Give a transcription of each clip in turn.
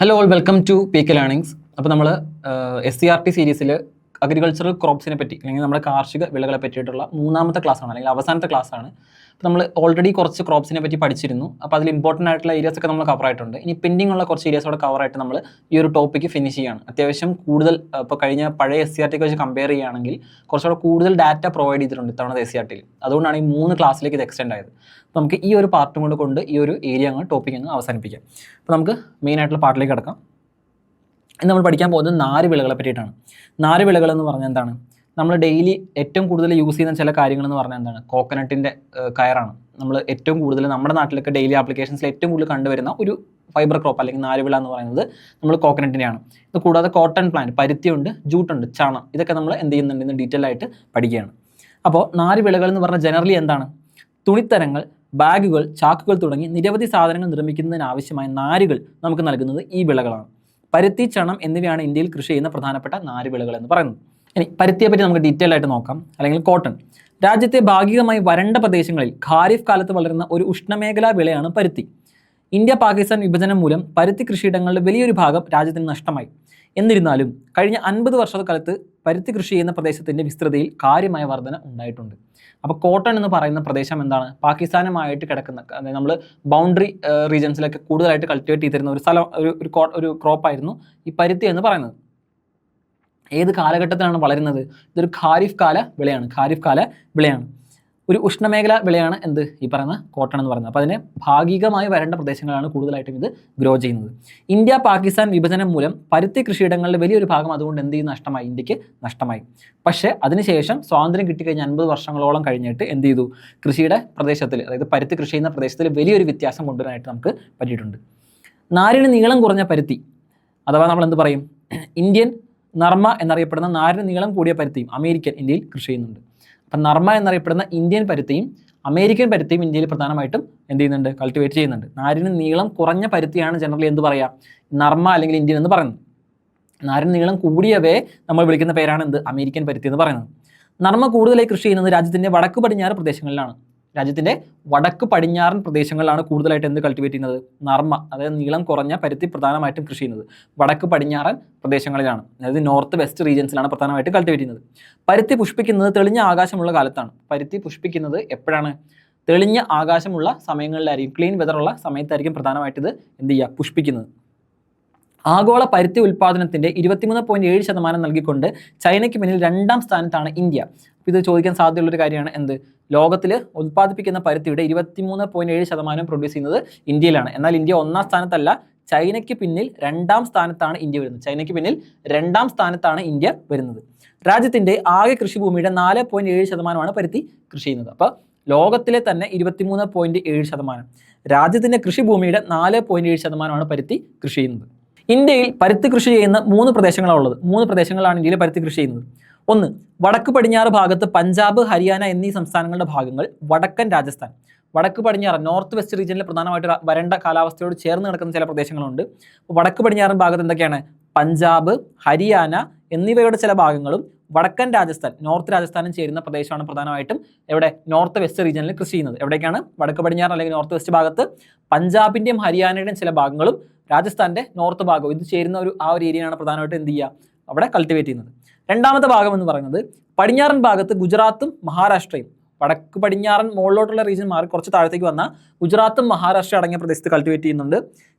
Hello all welcome to PK learnings. അപ്പോൾ നമ്മൾ SCRT സീരീസിൽ അഗ്രികൾച്ചറൽ ക്രോപ്സിനെ പറ്റി അല്ലെങ്കിൽ നമ്മുടെ കാർഷിക വിളകളെ പറ്റിയിട്ടുള്ള മൂന്നാമത്തെ ക്ലാസ്സാണ് അല്ലെങ്കിൽ അവസാനത്തെ ക്ലാസ്സാണ്. അപ്പോൾ നമ്മൾ ഓൾറെഡി കുറച്ച് ക്രോപ്സിനെ പറ്റി പഠിച്ചിരുന്നു. അപ്പോൾ അതിൽ ഇമ്പോർട്ടൻ്റ് ആയിട്ടുള്ള ഏരിയാസ് ഒക്കെ നമ്മൾ കവർ ആയിട്ടുണ്ട്. ഇനി പെൻഡിങ് ഉള്ള കുറച്ച് ഏരിയാസോടെ കവർ ആയിട്ട് നമ്മൾ ഈ ഒരു ടോപ്പിക്ക് ഫിനിഷ് ചെയ്യുകയാണ്. അത്യാവശ്യം കൂടുതൽ ഇപ്പോൾ കഴിഞ്ഞ പഴയ SCRT വെച്ച് കമ്പയർ ചെയ്യുകയാണെങ്കിൽ കുറച്ചുകൂടെ കൂടുതൽ ഡാറ്റ പ്രൊവൈഡ് ചെയ്തിട്ടുണ്ട് ഇത്തവണത്തെ SCRTയിൽ. അതുകൊണ്ടാണ് ഈ 3 ക്ലാസ്സിലേക്ക് ഇത് എക്സ്റ്റെൻഡ് ആയത്. അപ്പോൾ നമുക്ക് ഈ ഒരു പാർട്ടും കൊണ്ട് ഈ ഒരു ഏരിയ ടോപ്പിക് അങ്ങ് അവസാനിപ്പിക്കാം. അപ്പോൾ നമുക്ക് മെയിൻ ആയിട്ടുള്ള പാർട്ടിലേക്ക് കിടക്കാം. ഇന്ന് നമ്മൾ പഠിക്കാൻ പോകുന്നത് നാരുവിളകളെ പറ്റിയിട്ടാണ്. നാരുവിളകൾ എന്ന് പറഞ്ഞാൽ എന്താണ്? നമ്മൾ ഡെയിലി ഏറ്റവും കൂടുതൽ യൂസ് ചെയ്യുന്ന ചില കാര്യങ്ങളെന്ന് പറഞ്ഞാൽ എന്താണ്? കോക്കനട്ടിൻ്റെ കയറാണ്. നമ്മൾ ഏറ്റവും കൂടുതൽ നമ്മുടെ നാട്ടിലൊക്കെ ഡെയിലി ആപ്ലിക്കേഷൻസിൽ ഏറ്റവും കൂടുതൽ കണ്ടുവരുന്ന ഒരു ഫൈബർ ക്രോപ്പ് അല്ലെങ്കിൽ നാരുവിള എന്ന് പറയുന്നത് നമ്മൾ കോക്കനട്ടിൻ്റെയാണ്. ഇത് കൂടാതെ കോട്ടൺ പ്ലാന്റ്, പരുത്തിയുണ്ട്, ജൂട്ടുണ്ട്, ചണം, ഇതൊക്കെ നമ്മൾ എന്ത് ചെയ്യുന്നുണ്ട് ഇന്ന് ഡീറ്റെയിൽ ആയിട്ട് പഠിക്കുകയാണ്. അപ്പോൾ നാരുവിളകൾ എന്ന് പറഞ്ഞാൽ ജനറലി എന്താണ്? തുണിത്തരങ്ങൾ, ബാഗുകൾ, ചാക്കുകൾ തുടങ്ങി നിരവധി സാധനങ്ങൾ നിർമ്മിക്കുന്നതിനാവശ്യമായ നാരുകൾ നമുക്ക് നൽകുന്നത് ഈ വിളകളാണ്. പരുത്തി, ചണം എന്നിവയാണ് ഇന്ത്യയിൽ കൃഷി ചെയ്യുന്ന പ്രധാനപ്പെട്ട നാരുവിളകൾ എന്ന് പറയുന്നത്. ഇനി പരുത്തിയെ പറ്റി നമുക്ക് ഡീറ്റെയിൽ ആയിട്ട് നോക്കാം. അല്ലെങ്കിൽ കോട്ടൺ. രാജ്യത്തെ ഭാഗികമായി വരണ്ട പ്രദേശങ്ങളിൽ ഖാരിഫ് കാലത്ത് വളരുന്ന ഒരു ഉഷ്ണമേഖലാ വിളയാണ് പരുത്തി. ഇന്ത്യ പാകിസ്ഥാൻ വിഭജനം മൂലം പരുത്തി കൃഷിയിടങ്ങളുടെ വലിയൊരു ഭാഗം രാജ്യത്തിന് നഷ്ടമായി. എന്നിരുന്നാലും കഴിഞ്ഞ 50 വർഷക്കാലത്ത് പരുത്തി കൃഷി ചെയ്യുന്ന പ്രദേശത്തിൻ്റെ വിസ്തൃതിയിൽ കാര്യമായ വർധന ഉണ്ടായിട്ടുണ്ട്. അപ്പോൾ കോട്ടൺ എന്ന് പറയുന്ന പ്രദേശം എന്താണ്? പാകിസ്ഥാനുമായിട്ട് കിടക്കുന്ന, അതായത് നമ്മൾ ബൗണ്ടറി റീജൻസിലൊക്കെ കൂടുതലായിട്ട് കൾട്ടിവേറ്റ് ചെയ്തിരുന്ന ഒരു സ്ഥലം, ഒരു ക്രോപ്പായിരുന്നു ഈ പരുത്തി എന്ന് പറയുന്നത്. ഏത് കാലഘട്ടത്തിലാണ് വളരുന്നത്? ഇതൊരു ഖാരിഫ് കാല വിളയാണ്. ഒരു ഉഷ്ണമേഖല വിളയാണ് എന്ത് ഈ പറയുന്ന കോട്ടൺ എന്ന് പറയുന്നത്. അപ്പോൾ അതിനെ ഭാഗികമായി വരേണ്ട പ്രദേശങ്ങളാണ് കൂടുതലായിട്ടും ഇത് ഗ്രോ ചെയ്യുന്നത്. ഇന്ത്യ പാകിസ്ഥാൻ വിഭജനം മൂലം പരുത്തി കൃഷിയിടങ്ങളുടെ വലിയൊരു ഭാഗം അതുകൊണ്ട് എന്ത് ചെയ്യും? നഷ്ടമായി, ഇന്ത്യക്ക് നഷ്ടമായി. പക്ഷേ അതിനുശേഷം സ്വാതന്ത്ര്യം കിട്ടിക്കഴിഞ്ഞ് 50 വർഷങ്ങളോളം കഴിഞ്ഞിട്ട് എന്ത് ചെയ്തു? കൃഷിയുടെ പ്രദേശത്തിൽ, അതായത് പരുത്തി കൃഷി ചെയ്യുന്ന പ്രദേശത്തിൽ വലിയൊരു വ്യത്യാസം കൊണ്ടുവരാനായിട്ട് നമുക്ക് പറ്റിയിട്ടുണ്ട്. നാരിന് നീളം കുറഞ്ഞ പരുത്തി, അഥവാ നമ്മൾ എന്ത് പറയും? ഇന്ത്യൻ നർമ്മ എന്നറിയപ്പെടുന്ന നാരിന് നീളം കൂടിയ പരുത്തിയും അമേരിക്കൻ ഇന്ത്യയിൽ കൃഷി ചെയ്യുന്നുണ്ട്. അപ്പം നർമ്മ എന്നറിയപ്പെടുന്ന ഇന്ത്യൻ പരുത്തിയും അമേരിക്കൻ പരുത്തിയും ഇന്ത്യയിൽ പ്രധാനമായിട്ടും എന്ത് ചെയ്യുന്നുണ്ട്? കൾട്ടിവേറ്റ് ചെയ്യുന്നുണ്ട്. നാരിന് നീളം കുറഞ്ഞ പരുത്തിയാണ് ജനറലി എന്ത് പറയുക? നർമ്മ അല്ലെങ്കിൽ ഇന്ത്യൻ എന്ന് പറയുന്നത്. നാരിന് നീളം കൂടിയവയെ നമ്മൾ വിളിക്കുന്ന പേരാണ് എന്ത്? അമേരിക്കൻ പരുത്തി എന്ന് പറയുന്നത്. നർമ്മ കൂടുതലായി കൃഷി ചെയ്യുന്നത് രാജ്യത്തിൻ്റെ വടക്ക് പടിഞ്ഞാറ് പ്രദേശങ്ങളിലാണ്. രാജ്യത്തിൻ്റെ വടക്ക് പടിഞ്ഞാറൻ പ്രദേശങ്ങളിലാണ് കൂടുതലായിട്ട് എന്ത് കൾട്ടിവേറ്റ് ചെയ്യുന്നത്? നർമ്മ, അതായത് നീളം കുറഞ്ഞ പരുത്തി പ്രധാനമായിട്ടും കൃഷി ചെയ്യുന്നത് വടക്ക് പടിഞ്ഞാറൻ പ്രദേശങ്ങളിലാണ്. അതായത് നോർത്ത് വെസ്റ്റ് റീജിയൻസിലാണ് പ്രധാനമായിട്ട് കൾട്ടിവേറ്റ് ചെയ്യുന്നത്. പരുത്തി പുഷ്പിക്കുന്നത് തെളിഞ്ഞ ആകാശമുള്ള കാലത്താണ്. പരുത്തി പുഷ്പിക്കുന്നത് എപ്പോഴാണ്? തെളിഞ്ഞ ആകാശമുള്ള സമയങ്ങളിലായിരിക്കും, ക്ലീൻ വെതറുള്ള സമയത്തായിരിക്കും പ്രധാനമായിട്ട് ഇത് എന്ത് ചെയ്യുക? പുഷ്പിക്കുന്നത്. ആഗോള പരുത്തി ഉൽപ്പാദനത്തിൻ്റെ 23.7% നൽകിക്കൊണ്ട് ചൈനയ്ക്ക് പിന്നിൽ 2ാം സ്ഥാനത്താണ് ഇന്ത്യ. ഇത് ചോദിക്കാൻ സാധ്യതയുള്ളൊരു കാര്യമാണ്. എന്ത്? ലോകത്തിൽ ഉൽപ്പാദിപ്പിക്കുന്ന പരുത്തിയുടെ 23.7% പ്രൊഡ്യൂസ് ചെയ്യുന്നത് ഇന്ത്യയിലാണ്. എന്നാൽ ഇന്ത്യ 1ാം സ്ഥാനത്തല്ല, ചൈനയ്ക്ക് പിന്നിൽ 2ാം സ്ഥാനത്താണ് ഇന്ത്യ വരുന്നത്. രാജ്യത്തിൻ്റെ ആകെ കൃഷിഭൂമിയുടെ 4.7% പരുത്തി കൃഷി ചെയ്യുന്നത്. അപ്പോൾ ലോകത്തിലെ തന്നെ 23.7%, രാജ്യത്തിൻ്റെ കൃഷിഭൂമിയുടെ 4.7% പരുത്തി കൃഷി ചെയ്യുന്നത്. ഇന്ത്യയിൽ പരുത്തി കൃഷി ചെയ്യുന്ന 3 പ്രദേശങ്ങളാണ് ഉള്ളത്. 3 പ്രദേശങ്ങളാണ് ഇന്ത്യയിൽ പരുത്തി കൃഷി ചെയ്യുന്നത്. ഒന്ന്, വടക്ക് പടിഞ്ഞാറ് ഭാഗത്ത് പഞ്ചാബ്, ഹരിയാന എന്നീ സംസ്ഥാനങ്ങളുടെ ഭാഗങ്ങൾ. വടക്കൻ രാജസ്ഥാൻ, വടക്ക് പടിഞ്ഞാറ് നോർത്ത് വെസ്റ്റ് റീജിയനിൽ പ്രധാനമായിട്ട് വരണ്ട കാലാവസ്ഥയോട് ചേർന്ന് കിടക്കുന്ന ചില പ്രദേശങ്ങളുണ്ട്. വടക്ക് പടിഞ്ഞാറൻ ഭാഗത്ത് എന്തൊക്കെയാണ്? പഞ്ചാബ്, ഹരിയാന എന്നിവയുടെ ചില ഭാഗങ്ങളും വടക്കൻ രാജസ്ഥാൻ, നോർത്ത് രാജസ്ഥാനും ചേരുന്ന പ്രദേശമാണ് പ്രധാനമായിട്ടും എവിടെ? നോർത്ത് വെസ്റ്റ് റീജിയനിൽ കൃഷി ചെയ്യുന്നത്. എവിടേക്കാണ്? വടക്ക് പടിഞ്ഞാറ് അല്ലെങ്കിൽ നോർത്ത് വെസ്റ്റ് ഭാഗത്ത് പഞ്ചാബിൻ്റെയും ഹരിയാനയുടെയും ചില ഭാഗങ്ങളും രാജസ്ഥാൻ്റെ നോർത്ത് ഭാഗവും ഇത് ചേരുന്ന ആ ഒരു ഏരിയയാണ് പ്രധാനമായിട്ട് എന്ത് ചെയ്യുക? അവിടെ കൾട്ടിവേറ്റ് ചെയ്യുന്നത്. രണ്ടാമത്തെ ഭാഗം എന്ന് പറയുന്നത് പടിഞ്ഞാറൻ ഭാഗത്ത് ഗുജറാത്തും മഹാരാഷ്ട്രയും. വടക്ക് പടിഞ്ഞാറൻ മുകളിലോട്ടുള്ള റീജിയൻ മാറി കുറച്ച് താഴത്തേക്ക് വന്ന ഗുജറാത്തും മഹാരാഷ്ട്ര അടങ്ങിയ പ്രദേശത്ത് കൾട്ടിവേറ്റ് ചെയ്യുന്നുണ്ട്.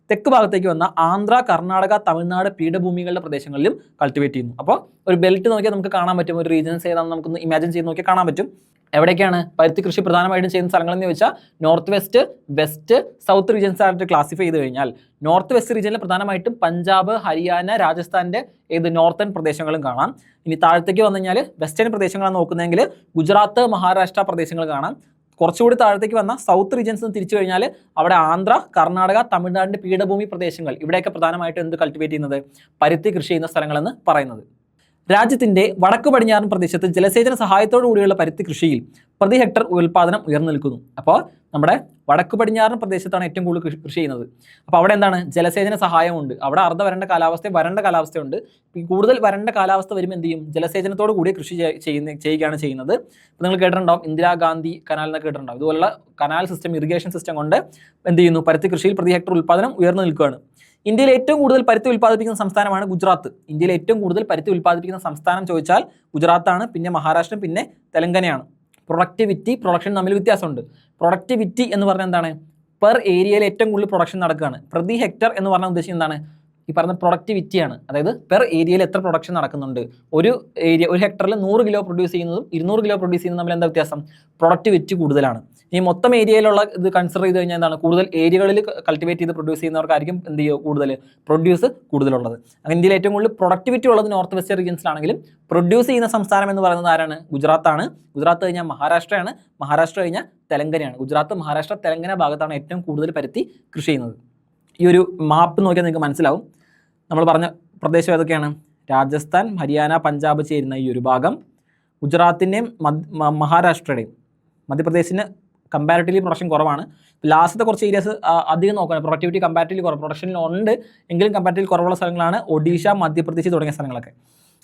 തെക്ക് ഭാഗത്തേക്ക് വന്ന ആന്ധ്ര, കർണാടക, തമിഴ്നാട് പീഠഭൂമികളുടെ പ്രദേശങ്ങളിലും കൾട്ടിവേറ്റ് ചെയ്യുന്നു. അപ്പോൾ ഒരു ബെൽറ്റ് നോക്കിയാൽ നമുക്ക് കാണാൻ പറ്റും, ഒരു റീജിയൻസ് ഏതാണെന്ന് നമുക്കൊന്ന് ഇമാജിൻ ചെയ്ത് നോക്കിയാൽ കാണാൻ പറ്റും. എവിടേക്കാണ് പരുത്തി കൃഷി പ്രധാനമായിട്ടും ചെയ്യുന്ന സ്ഥലങ്ങളെന്ന് ചോദിച്ചാൽ north west, west, south regions ആയിട്ട് ക്ലാസിഫൈ ചെയ്ത് കഴിഞ്ഞാൽ നോർത്ത് വെസ്റ്റ് റീജിയനിൽ പ്രധാനമായിട്ടും പഞ്ചാബ്, ഹരിയാന, രാജസ്ഥാൻ്റെ നോർത്തേൺ പ്രദേശങ്ങളും കാണാം. ഇനി താഴത്തേക്ക് വന്നു കഴിഞ്ഞാൽ വെസ്റ്റേൺ പ്രദേശങ്ങളാണ് നോക്കുന്നതെങ്കിൽ ഗുജറാത്ത്, മഹാരാഷ്ട്ര പ്രദേശങ്ങൾ കാണാം. കുറച്ചുകൂടി താഴത്തേക്ക് വന്ന സൗത്ത് റീജിയൻസ് തിരിച്ചു കഴിഞ്ഞാൽ അവിടെ ആന്ധ്ര, കർണാടക, തമിഴ്നാടിൻ്റെ പീഠഭൂമി പ്രദേശങ്ങൾ, ഇവിടെയൊക്കെ പ്രധാനമായിട്ടും എന്ത് കൾട്ടിവേറ്റ് ചെയ്യുന്നത്? പരുത്തി കൃഷി ചെയ്യുന്ന സ്ഥലങ്ങളെന്ന് പറയുന്നത്. രാജ്യത്തിൻ്റെ വടക്ക് പടിഞ്ഞാറൻ പ്രദേശത്ത് ജലസേചന സഹായത്തോടു കൂടിയുള്ള പരുത്തി കൃഷിയിൽ പ്രതി ഹെക്ടർ ഉൽപ്പാദനം ഉയർന്നു നിൽക്കുന്നു. അപ്പോൾ നമ്മുടെ വടക്ക് പടിഞ്ഞാറൻ പ്രദേശത്താണ് ഏറ്റവും കൂടുതൽ കൃഷി ചെയ്യുന്നത്. അപ്പോൾ അവിടെ എന്താണ്, ജലസേചന സഹായമുണ്ട്. അവിടെ അർദ്ധ വരണ്ട കാലാവസ്ഥ, വരണ്ട കാലാവസ്ഥയുണ്ട്. കൂടുതൽ വരണ്ട കാലാവസ്ഥ വരുമ്പോൾ എന്ത് ചെയ്യും, ജലസേചനത്തോട് കൂടി കൃഷി ചെയ്യുകയാണ് ചെയ്യുന്നത്. ഇപ്പോൾ നിങ്ങൾ കേട്ടിട്ടുണ്ടാവും ഇന്ദിരാഗാന്ധി കനാൽ എന്നൊക്കെ കേട്ടിട്ടുണ്ടാവും. ഇതുപോലുള്ള കനാൽ സിസ്റ്റം, ഇറിഗേഷൻ സിസ്റ്റം കൊണ്ട് എന്ത് ചെയ്യുന്നു, പരുത്തി കൃഷിയിൽ പ്രതി ഹെക്ടർ ഉൽപ്പാദനം ഉയർന്നു നിൽക്കുകയാണ്. ഇന്ത്യയിൽ ഏറ്റവും കൂടുതൽ പരുത്തി ഉൽപ്പാദിപ്പിക്കുന്ന സംസ്ഥാനമാണ് ഗുജറാത്ത്. ഇന്ത്യയിൽ ഏറ്റവും കൂടുതൽ പരുത്തി ഉൽപ്പാദിപ്പിക്കുന്ന സംസ്ഥാനം ചോദിച്ചാൽ ഗുജറാത്താണ്, പിന്നെ മഹാരാഷ്ട്ര, പിന്നെ തെലങ്കാനയാണ്. പ്രൊഡക്ടിവിറ്റി, പ്രൊഡക്ഷൻ തമ്മിൽ വ്യത്യാസമുണ്ട്. പ്രൊഡക്ടിവിറ്റി എന്ന് പറഞ്ഞാൽ എന്താണ്, പെർ ഏരിയയിൽ ഏറ്റവും കൂടുതൽ പ്രൊഡക്ഷൻ നടക്കുകയാണ്. പ്രതി ഹെക്ടർ എന്ന് പറഞ്ഞാൽ ഉദ്ദേശിക്കുന്നത് എന്താണ്, ഈ പറഞ്ഞ പ്രൊഡക്ടിവിറ്റിയാണ്. അതായത് പെർ ഏരിയയിൽ എത്ര പ്രൊഡക്ഷൻ നടക്കുന്നുണ്ട്. ഒരു ഹെക്ടറിൽ 100 കിലോ പ്രൊഡ്യൂസ് ചെയ്യുന്നതും 200 കിലോ പ്രൊഡ്യൂസ് ചെയ്യുന്നതും തമ്മിൽ എന്താ വ്യത്യാസം, പ്രൊഡക്ടിവിറ്റി കൂടുതലാണ്. ഈ മൊത്തം ഏരിയയിലുള്ള ഇത് കൺസിഡർ ചെയ്ത് കഴിഞ്ഞാൽ എന്താണ്, കൂടുതൽ ഏരിയകളിൽ കൾട്ടിവേറ്റ് ചെയ്ത് പ്രൊഡ്യൂസ് ചെയ്യുന്നവർക്കായിരിക്കും എന്ത് ചെയ്യുക, കൂടുതൽ പ്രൊഡ്യൂസ് കൂടുതലുള്ളത്. അങ്ങനെ ഇന്ത്യയിൽ ഏറ്റവും കൂടുതൽ പ്രൊഡക്ടിവിറ്റി ഉള്ളത് നോർത്ത് വെസ്റ്റ് റീജിയൻസിലാണെങ്കിലും പ്രൊഡ്യൂസ് ചെയ്യുന്ന സംസ്ഥാനം എന്ന് പറയുന്നത് ആരാണ്, ഗുജറാത്താണ്. ഗുജറാത്ത് കഴിഞ്ഞാൽ മഹാരാഷ്ട്രയാണ്, മഹാരാഷ്ട്ര കഴിഞ്ഞാൽ തെലങ്കാനയാണ്. ഗുജറാത്ത്, മഹാരാഷ്ട്ര, തെലങ്കാന ഭാഗത്താണ് ഏറ്റവും കൂടുതൽ പരുത്തി കൃഷി ചെയ്യുന്നത്. ഈ ഒരു മാപ്പ് നോക്കിയാൽ നിങ്ങൾക്ക് മനസ്സിലാവും. നമ്മൾ പറഞ്ഞ പ്രദേശം ഏതൊക്കെയാണ്, രാജസ്ഥാൻ, ഹരിയാന, പഞ്ചാബ് ചേരുന്ന ഈ ഒരു ഭാഗം, ഗുജറാത്തിൻ്റെയും മഹാരാഷ്ട്രയുടെയും, മധ്യപ്രദേശിന് കമ്പാരിറ്റീവ്ലി പ്രൊഡക്ഷൻ കുറവാണ്. ലാസ്റ്റത്തെ കുറച്ച് ഏരിയാസ് അധികം നോക്കുകയാണ്, പ്രൊഡക്ടിവിറ്റി കമ്പാരിറ്റീവ്ലി കുറവ്, പ്രൊഡക്ഷനിൽ ഉണ്ട് എങ്കിലും കമ്പാരിറ്റീവ്ലി കുറവുള്ള സ്ഥലങ്ങളാണ് ഒഡീഷ, മധ്യപ്രദേശ് തുടങ്ങിയ സ്ഥലങ്ങളൊക്കെ.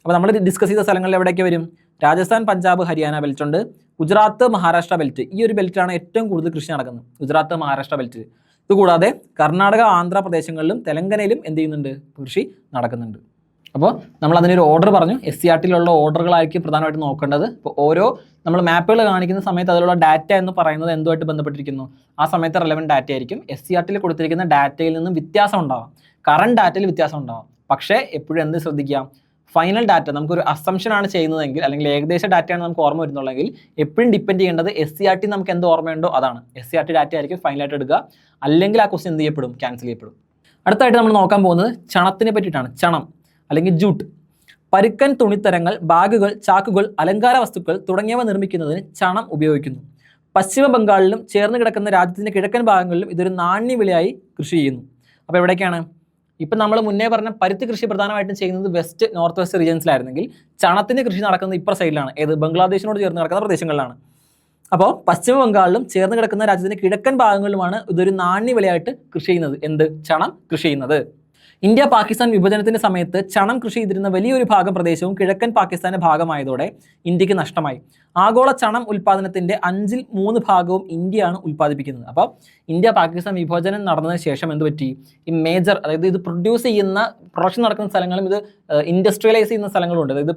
അപ്പോൾ നമ്മൾ ഡിസ്കസ് ചെയ്ത സ്ഥലങ്ങളിൽ എവിടെയൊക്കെ വരും, രാജസ്ഥാൻ, പഞ്ചാബ്, ഹരിയാന ബെൽറ്റ് ഉണ്ട്, ഗുജറാത്ത്, മഹാരാഷ്ട്ര ബെൽറ്റ്. ഈ ഒരു ബെൽറ്റിലാണ് ഏറ്റവും കൂടുതൽ കൃഷി നടക്കുന്നത്, ഗുജറാത്ത്, മഹാരാഷ്ട്ര ബെൽറ്റ്. ഇതുകൂടാതെ കർണാടക, ആന്ധ്രാപ്രദേശങ്ങളിലും തെലങ്കാനയിലും എന്ത് ചെയ്യുന്നുണ്ട്, കൃഷി നടക്കുന്നുണ്ട്. അപ്പോൾ നമ്മൾ അതിനൊരു ഓർഡർ പറഞ്ഞു. SCRT-യിലുള്ള ഓർഡറുകളായിരിക്കും പ്രധാനമായിട്ട് നോക്കേണ്ടത്. ഇപ്പോൾ ഓരോ നമ്മൾ മാപ്പുകൾ കാണിക്കുന്ന സമയത്ത് അതിലുള്ള ഡാറ്റ എന്ന് പറയുന്നത് എന്തുമായിട്ട് ബന്ധപ്പെട്ടിരിക്കുന്നു, ആ സമയത്ത് റെലവൻറ്റ് ഡാറ്റ ആയിരിക്കും. SCRT-യിൽ കൊടുത്തിരിക്കുന്ന ഡാറ്റയിൽ നിന്നും വ്യത്യാസം ഉണ്ടാവാം, കറണ്ട് ഡാറ്റയിൽ വ്യത്യാസം ഉണ്ടാവാം. പക്ഷേ എപ്പോഴും എന്ത് ശ്രദ്ധിക്കാം, ഫൈനൽ ഡാറ്റ നമുക്കൊരു അസംഷൻ ആണ് ചെയ്യുന്നതെങ്കിൽ, അല്ലെങ്കിൽ ഏകദേശ ഡാറ്റയാണ് നമുക്ക് ഓർമ്മ വരുന്നുള്ളെങ്കിൽ എപ്പോഴും ഡിപ്പെൻഡ് ചെയ്യേണ്ടത് SCRT നമുക്ക് എന്ത് ഓർമ്മയുണ്ടോ അതാണ്. SCRT ഡാറ്റ ആയിരിക്കും ഫൈനലായിട്ട് എടുക്കുക, അല്ലെങ്കിൽ ആ ക്വസ്റ്റ്യൻ എന്ത് ചെയ്യപ്പെടും, ക്യാൻസൽ ചെയ്യപ്പെടും. അടുത്തായിട്ട് നമ്മൾ നോക്കാൻ പോകുന്നത് ചണത്തിനെ പറ്റിയിട്ടാണ്. ചണം അല്ലെങ്കിൽ ജൂട്ട്. പരുക്കൻ തുണിത്തരങ്ങൾ, ബാഗുകൾ, ചാക്കുകൾ, അലങ്കാര വസ്തുക്കൾ തുടങ്ങിയവ നിർമ്മിക്കുന്നതിന് ചണം ഉപയോഗിക്കുന്നു. പശ്ചിമ ബംഗാളിലും ചേർന്ന് കിടക്കുന്ന രാജ്യത്തിൻ്റെ കിഴക്കൻ ഭാഗങ്ങളിലും ഇതൊരു നാണ്യവിളയായി കൃഷി ചെയ്യുന്നു. അപ്പോൾ എവിടേക്കാണ്, ഇപ്പം നമ്മൾ മുന്നേ പറഞ്ഞ പരുത്തി കൃഷി പ്രധാനമായിട്ടും ചെയ്യുന്നത് നോർത്ത് വെസ്റ്റ് റീജിയൻസിലായിരുന്നെങ്കിൽ ചണത്തിൻ്റെ കൃഷി നടക്കുന്നത് ഇപ്പുറ സൈഡിലാണ്, ഏത് ബംഗ്ലാദേശിനോട് ചേർന്ന് കിടക്കുന്ന പ്രദേശങ്ങളിലാണ്. അപ്പോൾ പശ്ചിമ ബംഗാളിലും ചേർന്ന് കിടക്കുന്ന രാജ്യത്തിൻ്റെ കിഴക്കൻ ഭാഗങ്ങളിലുമാണ് ഇതൊരു നാണ്യവിളയായിട്ട് കൃഷി ചെയ്യുന്നത്, എന്ത്, ചണം കൃഷി ചെയ്യുന്നത്. ഇന്ത്യ പാകിസ്ഥാൻ വിഭജനത്തിന്റെ സമയത്ത് ചണം കൃഷി ചെയ്തിരുന്ന വലിയൊരു ഭാഗം പ്രദേശവും കിഴക്കൻ പാകിസ്ഥാന്റെ ഭാഗമായതോടെ ഇന്ത്യക്ക് നഷ്ടമായി. ആഗോള ചണം ഉൽപ്പാദനത്തിന്റെ 3/5 ഭാഗവും ഇന്ത്യയാണ് ഉൽപ്പാദിപ്പിക്കുന്നത്. അപ്പോൾ ഇന്ത്യ പാകിസ്ഥാൻ വിഭജനം നടന്നതിന് ശേഷം എന്ത് പറ്റി, ഈ മേജർ, അതായത് ഇത് പ്രൊഡ്യൂസ് ചെയ്യുന്ന, പ്രൊഡക്ഷൻ നടക്കുന്ന സ്ഥലങ്ങളും ഇത് ഇൻഡസ്ട്രിയലൈസ് ചെയ്യുന്ന സ്ഥലങ്ങളുണ്ട്, അതായത്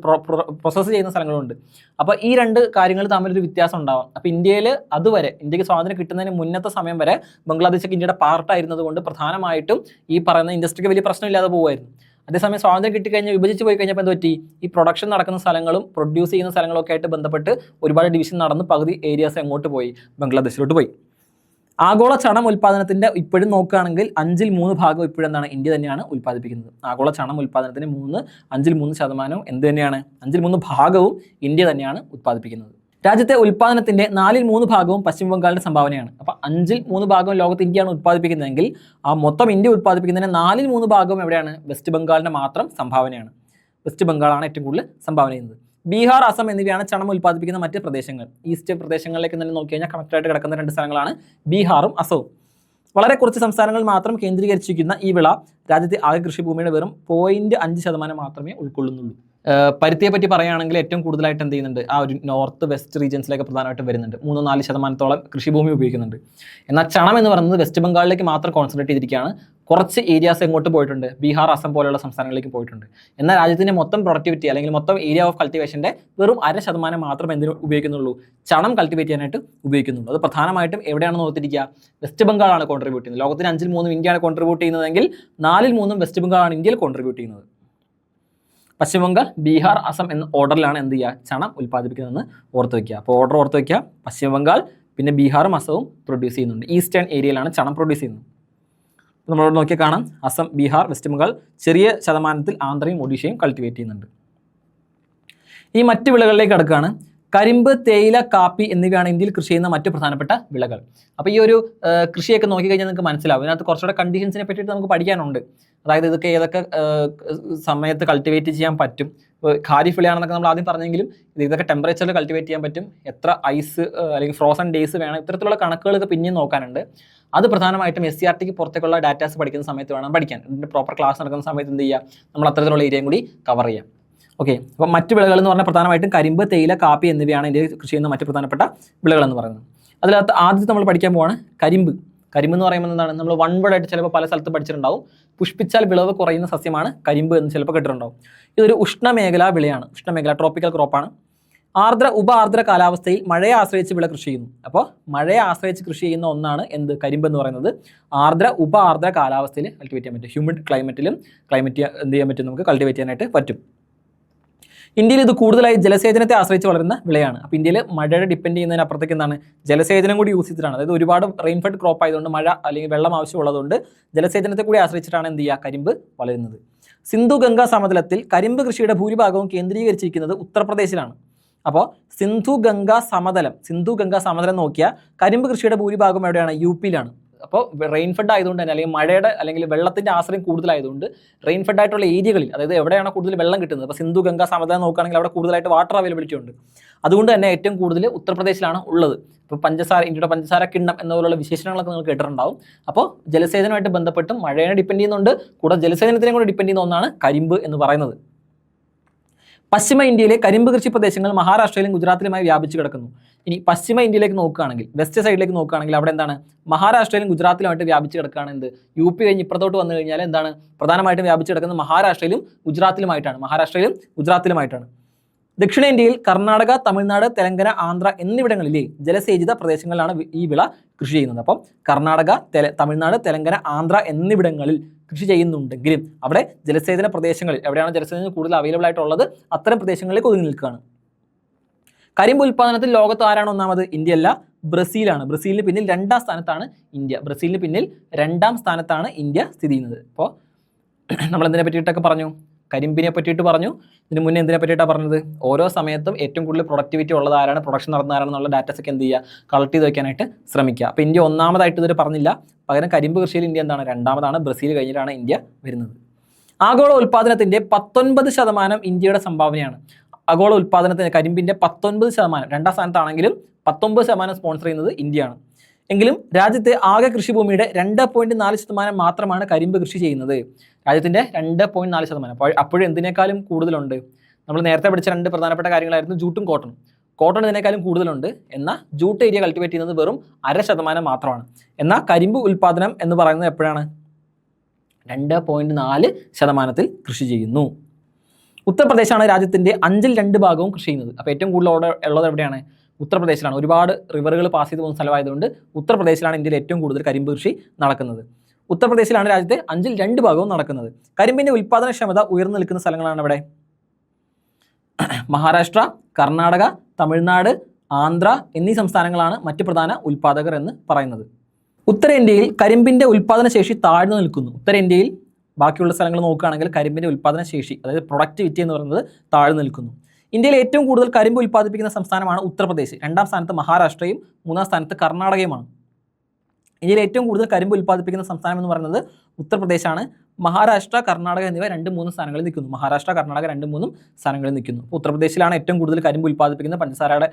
പ്രോസസ്സ് ചെയ്യുന്ന സ്ഥലങ്ങളുണ്ട്. അപ്പോൾ ഈ രണ്ട് കാര്യങ്ങൾ തമ്മിലൊരു വ്യത്യാസം ഉണ്ടാവാം. അപ്പോൾ ഇന്ത്യയിൽ അതുവരെ, ഇന്ത്യക്ക് സ്വാതന്ത്ര്യം കിട്ടുന്നതിന് മുന്നത്തെ സമയം വരെ ബംഗ്ലാദേശൊക്കെ ഇന്ത്യയുടെ പാർട്ടായിരുന്നത് കൊണ്ട് പ്രധാനമായിട്ടും ഈ പറയുന്ന ഇൻഡസ്ട്രിക്ക് വലിയ പ്രശ്നമില്ലാതെ പോകുമായിരുന്നു. അതേസമയം സ്വാതന്ത്ര്യം കിട്ടിക്കഴിഞ്ഞാൽ, വിഭജിച്ച് പോയി കഴിഞ്ഞപ്പോൾ എന്ത് പറ്റി, ഈ പ്രൊഡക്ഷൻ നടക്കുന്ന സ്ഥലങ്ങളും പ്രൊഡ്യൂസ് ചെയ്യുന്ന സ്ഥലങ്ങളൊക്കെ ആയിട്ട് ബന്ധപ്പെട്ട് ഒരുപാട് ഡിവിഷൻ നടന്ന് പകുതി ഏരിയാസ് എങ്ങോട്ട് പോയി, ബംഗ്ലാദേശിലോട്ട് പോയി. ആഗോള ചണം ഉൽപ്പാദനത്തിന്റെ ഇപ്പോഴും നോക്കുകയാണെങ്കിൽ 3/5 ഭാഗം ഇപ്പോഴും എന്താണ്, ഇന്ത്യ തന്നെയാണ് ഉൽപ്പാദിപ്പിക്കുന്നത്. ആഗോള ചണം ഉൽപ്പാദനത്തിന് 3% എന്ത് തന്നെയാണ്, 3 ഭാഗവും ഇന്ത്യ തന്നെയാണ് ഉൽപ്പാദിപ്പിക്കുന്നത്. രാജ്യത്തെ ഉൽപ്പാദനത്തിന്റെ 4/3 ഭാഗവും പശ്ചിമ ബംഗാളിന്റെ സംഭാവനയാണ്. അപ്പോൾ 5/3 ഭാഗവും ലോകത്ത് ഇന്ത്യയാണ് ഉൽപ്പാദിപ്പിക്കുന്നതെങ്കിൽ ആ മൊത്തം ഇന്ത്യ ഉൽപ്പാദിപ്പിക്കുന്നതിന് 4/3 ഭാഗവും എവിടെയാണ്, വെസ്റ്റ് ബംഗാളിന്റെ മാത്രം സംഭാവനയാണ്. വെസ്റ്റ് ബംഗാളാണ് ഏറ്റവും കൂടുതൽ സംഭാവന ചെയ്യുന്നത്. ബീഹാർ, അസം എന്നിവയാണ് ചണം ഉൽപ്പാദിപ്പിക്കുന്ന മറ്റ് പ്രദേശങ്ങൾ. ഈസ്റ്റ് പ്രദേശങ്ങളിലേക്ക് തന്നെ നോക്കി കഴിഞ്ഞാൽ കണക്റ്റായിട്ട് കിടക്കുന്ന 2 സ്ഥലങ്ങളാണ് ബീഹാറും അസവും. വളരെ കുറച്ച് സംസ്ഥാനങ്ങൾ മാത്രം കേന്ദ്രീകരിച്ചിരിക്കുന്ന ഈ വിള രാജ്യത്തെ ആകെ കൃഷിഭൂമിയുടെ വെറും 0.5% മാത്രമേ ഉൾക്കൊള്ളുന്നുള്ളൂ. പരുത്തിയെ പറ്റി പറയുകയാണെങ്കിൽ ഏറ്റവും കൂടുതലായിട്ട് എന്ത് ചെയ്യുന്നുണ്ട്, ആ ഒരു നോർത്ത് വെസ്റ്റ് റീജിയൻസിലേക്ക് പ്രധാനമായിട്ടും വരുന്നുണ്ട്. 3-4% കൃഷിഭൂമി ഉപയോഗിക്കുന്നുണ്ട്. എന്നാൽ ചണം എന്ന് പറയുന്നത് വെസ്റ്റ് ബംഗാളിലേക്ക് മാത്രം കോൺസെൻട്രേറ്റ് ചെയ്തിരിക്കുകയാണ്. കുറച്ച് ഏരിയാസ് എങ്ങോട്ട് പോയിട്ടുണ്ട്, ബീഹാർ, അസം പോലുള്ള സംസ്ഥാനങ്ങളിലേക്ക് പോയിട്ടുണ്ട്. എന്നാൽ രാജ്യത്തിൻ്റെ മൊത്തം പ്രൊഡക്ടിവിറ്റി അല്ലെങ്കിൽ മൊത്തം ഏരിയ ഓഫ് കൾട്ടിവേഷൻ്റെ വെറും 0.5% മാത്രം എന്തിനു ഉപയോഗിക്കുന്നുള്ളൂ, ചണം കൾട്ടിവേറ്റ് ചെയ്യാനായിട്ട് ഉപയോഗിക്കുന്നുള്ളൂ. അത് പ്രധാനമായിട്ടും എവിടെയാണെന്ന് നോക്കിയിരിക്കുക, വെസ്റ്റ് ബംഗാളാണ് കോൺട്രിബ്യൂട്ട് ചെയ്യുന്നത്. ലോകത്തിന് 5/3 ഇന്ത്യയാണ് കോൺട്രിബ്യൂട്ട് ചെയ്യുന്നതെങ്കിൽ 4/3 വെസ്റ്റ് ബംഗാളാണ് ഇന്ത്യയിൽ കോൺട്രിബ്യൂട്ട് ചെയ്യുന്നത്. പശ്ചിമ ബംഗാൾ, ബീഹാർ, അസം എന്ന ഓർഡറിലാണ് എന്ത് ചെയ്യുക, ചണം ഉൽപ്പാദിപ്പിക്കുന്നതെന്ന് ഓർത്ത് വയ്ക്കുക. അപ്പോൾ ഓർഡർ ഓർത്ത് വയ്ക്കുക, പശ്ചിമ ബംഗാൾ, പിന്നെ ബീഹാറും അസവും പ്രൊഡ്യൂസ് ചെയ്യുന്നുണ്ട്. ഈസ്റ്റേൺ ഏരിയയിലാണ് ചണം പ്രൊഡ്യൂസ് ചെയ്യുന്നത്. നമ്മളോട് നോക്കിയാൽ കാണാം, അസം, ബീഹാർ, വെസ്റ്റ് ബംഗാൾ, ചെറിയ ശതമാനത്തിൽ ആന്ധ്രയും ഒഡീഷയും കൾട്ടിവേറ്റ് ചെയ്യുന്നുണ്ട്. ഈ മറ്റ് വിളകളിലേക്ക് കടക്കുകയാണ്. കരിമ്പ്, തേയില, കാപ്പി എന്നിവയാണ് ഇന്ത്യയിൽ കൃഷി ചെയ്യുന്ന മറ്റ് പ്രധാനപ്പെട്ട വിളകൾ. അപ്പോൾ ഈ ഒരു കൃഷിയൊക്കെ നോക്കിക്കഴിഞ്ഞാൽ നിങ്ങൾക്ക് മനസ്സിലാവും. ഇതിനകത്ത് കുറച്ചുകൂടെ കണ്ടീഷൻസിനെ പറ്റിയിട്ട് നമുക്ക് പഠിക്കാനുണ്ട്. അതായത് ഏതൊക്കെ സമയത്ത് കൾട്ടിവേറ്റ് ചെയ്യാൻ പറ്റും. ഖാരിഫ് വിളയാണെന്നൊക്കെ നമ്മൾ ആദ്യം പറഞ്ഞെങ്കിലും ഇതൊക്കെ ടെമ്പറേച്ചറിൽ കൾട്ടിവേറ്റ് ചെയ്യാൻ പറ്റും, എത്ര ഐസ് അല്ലെങ്കിൽ ഫ്രോസൺ ഡേയ്സ് വേണം, ഇത്തരത്തിലുള്ള കണക്കുകളൊക്കെ പിന്നെയും നോക്കാനുണ്ട്. അത് പ്രധാനമായിട്ടും SCERT പുറത്തേക്കുള്ള ഡാറ്റാസ് പഠിക്കുന്ന സമയത്ത് വേണം പഠിക്കാൻ. ഇതിൻ്റെ പ്രോപ്പർ ക്ലാസ് നടക്കുന്ന സമയത്ത് എന്ത് ചെയ്യുക, നമ്മൾ അത്തരത്തിലുള്ള ഏരിയയും കൂടി കവർ ചെയ്യാം. ഓക്കെ, അപ്പോൾ മറ്റ് വിളകൾ എന്ന് പറഞ്ഞാൽ പ്രധാനമായിട്ടും കരിമ്പ്, തേയില, കാപ്പി എന്നിവയാണ് ഇന്ത്യയിൽ കൃഷി ചെയ്യുന്ന മറ്റ് പ്രധാനപ്പെട്ട വിളകൾ എന്ന് പറയുന്നത്. അതിനകത്ത് ആദ്യത്തെ നമ്മൾ പഠിക്കാൻ പോവാണ് കരിമ്പ്. കരിമ്പ് എന്ന് പറയുമ്പോൾ എന്താണ്, നമ്മൾ വൺ വേർഡ് ആയിട്ട് ചിലപ്പോൾ പല സ്ഥലത്ത് പഠിച്ചിട്ടുണ്ടാവും. പുഷ്പിച്ചാൽ വിളവ് കുറയുന്ന സസ്യമാണ് കരിമ്പ് എന്ന് ചിലപ്പോൾ കേട്ടിട്ടുണ്ടാവും. ഇതൊരു ഉഷ്ണമേഖലാ വിളയാണ്, ഉഷ്ണമേഖല ട്രോപ്പിക്കൽ ക്രോപ്പാണ്. ആർദ്ര ഉപ ആർദ്ര കാലാവസ്ഥയിൽ മഴയെ ആശ്രയിച്ച് വിള കൃഷി ചെയ്യുന്നു. അപ്പോൾ മഴയെ ആശ്രയിച്ച് കൃഷി ചെയ്യുന്ന ഒന്നാണ് എന്ത്, കരിമ്പ് എന്ന് പറയുന്നത്. ആർദ്ര ഉപ ആർദ്ര കാലാവസ്ഥയിൽ കൾട്ടിവേറ്റ് ചെയ്യാൻ പറ്റും. ഹ്യൂമിഡ് ക്ലൈമറ്റിലും എന്ത് ചെയ്യാൻ പറ്റും, നമുക്ക് കൾട്ടിവേറ്റ് ചെയ്യാനായിട്ട് പറ്റും. ഇന്ത്യയിൽ ഇത് കൂടുതലായി ജലസേചനത്തെ ആശ്രയിച്ച് വളരുന്ന വിളയാണ്. അപ്പോൾ ഇന്ത്യയിൽ മഴയുടെ ഡിപ്പെൻഡ് ചെയ്യുന്നതിനപ്പുറത്തേക്ക് എന്താണ്, ജലസേചനം കൂടി യൂസ് ചെയ്തിട്ടാണ്. അതായത് ഒരുപാട് റെയിൻഫെഡ് ക്രോപ്പ് ആയതുകൊണ്ട് മഴ അല്ലെങ്കിൽ വെള്ളം ആവശ്യമുള്ളതുകൊണ്ട് ജലസേചനത്തെ കൂടി ആശ്രയിച്ചിട്ടാണ് എന്ത് ചെയ്യുക, കരിമ്പ് വളരുന്നത്. സിന്ധു ഗംഗാ സമതലത്തിൽ കരിമ്പ് കൃഷിയുടെ ഭൂരിഭാഗവും കേന്ദ്രീകരിച്ചിരിക്കുന്നത് ഉത്തർപ്രദേശിലാണ്. അപ്പോൾ സിന്ധു ഗംഗാ സമതലം നോക്കിയാൽ കരിമ്പ് കൃഷിയുടെ ഭൂരിഭാഗം എവിടെയാണ്, UP-യിലാണ്. അപ്പോൾ റെയിൻഫെഡ് ആയതുകൊണ്ട് തന്നെ അല്ലെങ്കിൽ മഴയുടെ അല്ലെങ്കിൽ വെള്ളത്തിൻ്റെ ആശ്രയം കൂടുതലായതുകൊണ്ട് റെയിൻഫെഡ് ആയിട്ടുള്ള ഏരിയകളിൽ, അതായത് എവിടെയാണ് കൂടുതൽ വെള്ളം കിട്ടുന്നത്, അപ്പോൾ സിന്ധു ഗംഗാ സമതലം നോക്കുകയാണെങ്കിൽ അവിടെ കൂടുതലായിട്ട് വാട്ടർ അവൈലബിലിറ്റി ഉണ്ട്. അതുകൊണ്ട് തന്നെ ഏറ്റവും കൂടുതൽ ഉത്തർപ്രദേശിലാണ് ഉള്ളത്. ഇപ്പോൾ ഇന്ത്യയുടെ പഞ്ചസാര കിണ്ണം എന്നപോലുള്ള വിശേഷണങ്ങളൊക്കെ നിങ്ങൾ കേട്ടിട്ടുണ്ടാവും. അപ്പോൾ ജലസേചനമായിട്ട് ബന്ധപ്പെട്ടും മഴയെ ഡിപ്പെൻഡ് ചെയ്യുന്നുണ്ട്, കൂടെ ജലസേചനത്തിനെ കൂടെ ഡിപ്പെൻഡ് ചെയ്യുന്ന ഒന്നാണ് കരിമ്പ് എന്ന് പറയുന്നത്. പശ്ചിമ ഇന്ത്യയിലെ കരിമ്പ് കൃഷി പ്രദേശങ്ങൾ മഹാരാഷ്ട്രയിലും ഗുജറാത്തിലുമായി വ്യാപിച്ചു കിടക്കുന്നു. ഇനി പശ്ചിമ ഇന്ത്യയിലേക്ക് നോക്കുകയാണെങ്കിൽ, വെസ്റ്റ് സൈഡിലേക്ക് നോക്കുകയാണെങ്കിൽ അവിടെ എന്താണ്, മഹാരാഷ്ട്രയിലും ഗുജറാത്തിലുമായിട്ട് വ്യാപിച്ചു കിടക്കുകയാണ്. എന്ത്, UP കഴിഞ്ഞ് ഇപ്പുറത്തോട്ട് വന്നു കഴിഞ്ഞാൽ എന്താണ്, പ്രധാനമായിട്ടും വ്യാപിച്ചു കിടക്കുന്നത് മഹാരാഷ്ട്രയിലും ഗുജറാത്തിലുമായിട്ടാണ്. ദക്ഷിണേന്ത്യയിൽ കർണാടക, തമിഴ്നാട്, തെലങ്കാന, ആന്ധ്ര എന്നിവിടങ്ങളിലെ ജലസേചിത പ്രദേശങ്ങളിലാണ് ഈ വിള കൃഷി ചെയ്യുന്നത്. അപ്പം കർണാടക, തമിഴ്നാട്, തെലങ്കാന, ആന്ധ്ര എന്നിവിടങ്ങളിൽ കൃഷി ചെയ്യുന്നുണ്ടെങ്കിലും അവിടെ ജലസേചന പ്രദേശങ്ങളിൽ എവിടെയാണ് ജലസേചനം കൂടുതൽ അവൈലബിൾ ആയിട്ടുള്ളത് അത്തരം പ്രദേശങ്ങളിലേക്ക് ഒതുങ്ങി നിൽക്കുകയാണ്. കരിമ്പ് ഉൽപ്പാദനത്തിൽ ലോകത്ത് ആരാണ് ഒന്നാമത്, ഇന്ത്യയല്ല, ബ്രസീലാണ്. ബ്രസീലിന് പിന്നിൽ രണ്ടാം സ്ഥാനത്താണ് ഇന്ത്യ സ്ഥിതി ചെയ്യുന്നത്. അപ്പോൾ നമ്മൾ എന്തിനെ പറ്റിയിട്ടൊക്കെ പറഞ്ഞു, കരിമ്പിനെ പറ്റിയിട്ട് പറഞ്ഞു. ഇതിന് മുന്നേ എന്തിനെ പറ്റിയിട്ടാണ് പറഞ്ഞത്, ഓരോ സമയത്തും ഏറ്റവും കൂടുതൽ പ്രൊഡക്ടിവിറ്റി ഉള്ളത് ആരാണ്, പ്രൊഡക്ഷൻ നടന്ന ആരാണെന്നുള്ള ഡാറ്റസൊക്കെ എന്ത് ചെയ്യുക, കളക്ട് ചെയ്ത് വയ്ക്കാനായിട്ട് ശ്രമിക്കുക. അപ്പോൾ ഇന്ത്യ ഒന്നാമതായിട്ട് ഇതൊരു പറഞ്ഞില്ല, പകരം കരിമ്പ് കൃഷിയിൽ ഇന്ത്യ എന്താണ്, രണ്ടാമതാണ്. ബ്രസീൽ കഴിഞ്ഞിട്ടാണ് ഇന്ത്യ വരുന്നത്. ആഗോള ഉൽപ്പാദനത്തിൻ്റെ 19% ഇന്ത്യയുടെ സംഭാവനയാണ്. ആഗോള ഉൽപ്പാദനത്തിന് കരിമ്പിൻ്റെ 19%, രണ്ടാം സ്ഥാനത്താണെങ്കിലും 19% സ്പോൺസർ ചെയ്യുന്നത് ഇന്ത്യയാണ്. എങ്കിലും രാജ്യത്തെ ആകെ കൃഷിഭൂമിയുടെ 2.4% മാത്രമാണ് കരിമ്പ് കൃഷി ചെയ്യുന്നത്. രാജ്യത്തിൻ്റെ 2.4%. അപ്പോഴും എന്തിനേക്കാളും കൂടുതലുണ്ട്, നമ്മൾ നേരത്തെ പഠിച്ച രണ്ട് പ്രധാനപ്പെട്ട കാര്യങ്ങളായിരുന്നു ജൂട്ടും കോട്ടണും. കോട്ടൺ ഇതിനേക്കാളും കൂടുതലുണ്ട്. എന്നാൽ ജൂട്ട് ഏരിയ കൾട്ടിവേറ്റ് ചെയ്യുന്നത് വെറും 0.5% മാത്രമാണ്. എന്നാൽ കരിമ്പ് ഉൽപ്പാദനം എന്ന് പറയുന്നത് എപ്പോഴാണ്, 2.4% കൃഷി ചെയ്യുന്നു. ഉത്തർപ്രദേശാണ് രാജ്യത്തിൻ്റെ 2/5 ഭാഗവും കൃഷി ചെയ്യുന്നത്. അപ്പോൾ ഏറ്റവും കൂടുതൽ ഉള്ളത് എവിടെയാണ്, ഉത്തർപ്രദേശിലാണ്. ഒരുപാട് റിവറുകൾ പാസ് ചെയ്ത് പോകുന്ന സ്ഥലമായതുകൊണ്ട് ഉത്തർപ്രദേശിലാണ് ഇന്ത്യയിൽ ഏറ്റവും കൂടുതൽ കരിമ്പ് കൃഷി നടക്കുന്നത്. ഉത്തർപ്രദേശിലാണ് രാജ്യത്തെ 2/5 ഭാഗവും നടക്കുന്നത്. കരിമ്പിൻ്റെ ഉൽപ്പാദനക്ഷമത ഉയർന്നു നിൽക്കുന്ന സ്ഥലങ്ങളാണ് ഇവിടെ മഹാരാഷ്ട്ര, കർണാടക, തമിഴ്നാട്, ആന്ധ്ര എന്നീ സംസ്ഥാനങ്ങളാണ് മറ്റ് പ്രധാന ഉൽപ്പാദകർ എന്ന് പറയുന്നത്. ഉത്തരേന്ത്യയിൽ കരിമ്പിൻ്റെ ഉൽപ്പാദന ശേഷി താഴ്ന്നു നിൽക്കുന്നു. ഉത്തരേന്ത്യയിൽ ബാക്കിയുള്ള സ്ഥലങ്ങൾ നോക്കുകയാണെങ്കിൽ കരിമ്പിൻ്റെ ഉൽപ്പാദന ശേഷി, അതായത് പ്രൊഡക്ടിവിറ്റി എന്ന് പറയുന്നത് താഴ്ന്നു നിൽക്കുന്നു. ഇന്ത്യയിൽ ഏറ്റവും കൂടുതൽ കരിമ്പ് ഉൽപ്പാദിപ്പിക്കുന്ന സംസ്ഥാനമാണ് ഉത്തർപ്രദേശ്. രണ്ടാം സ്ഥാനത്ത് മഹാരാഷ്ട്രയും മൂന്നാം സ്ഥാനത്ത് കർണാടകയുമാണ്. ഇന്ത്യയിൽ ഏറ്റവും കൂടുതൽ കരിമ്പ് ഉൽപ്പാദിപ്പിക്കുന്ന സംസ്ഥാനം എന്ന് പറയുന്നത് ഉത്തർപ്രദേശാണ്. മഹാരാഷ്ട്ര, കർണാടക എന്നിവ 2-3 സ്ഥാനങ്ങളിൽ നിൽക്കുന്നു. മഹാരാഷ്ട്ര, കർണാടക 2-3 സ്ഥാനങ്ങളിൽ നിൽക്കുന്നു. അപ്പോൾ ഉത്തർപ്രദേശിലാണ് ഏറ്റവും കൂടുതൽ കരിമ്പ് ഉൽപ്പാദിപ്പിക്കുന്ന പഞ്ചസാരയുടെ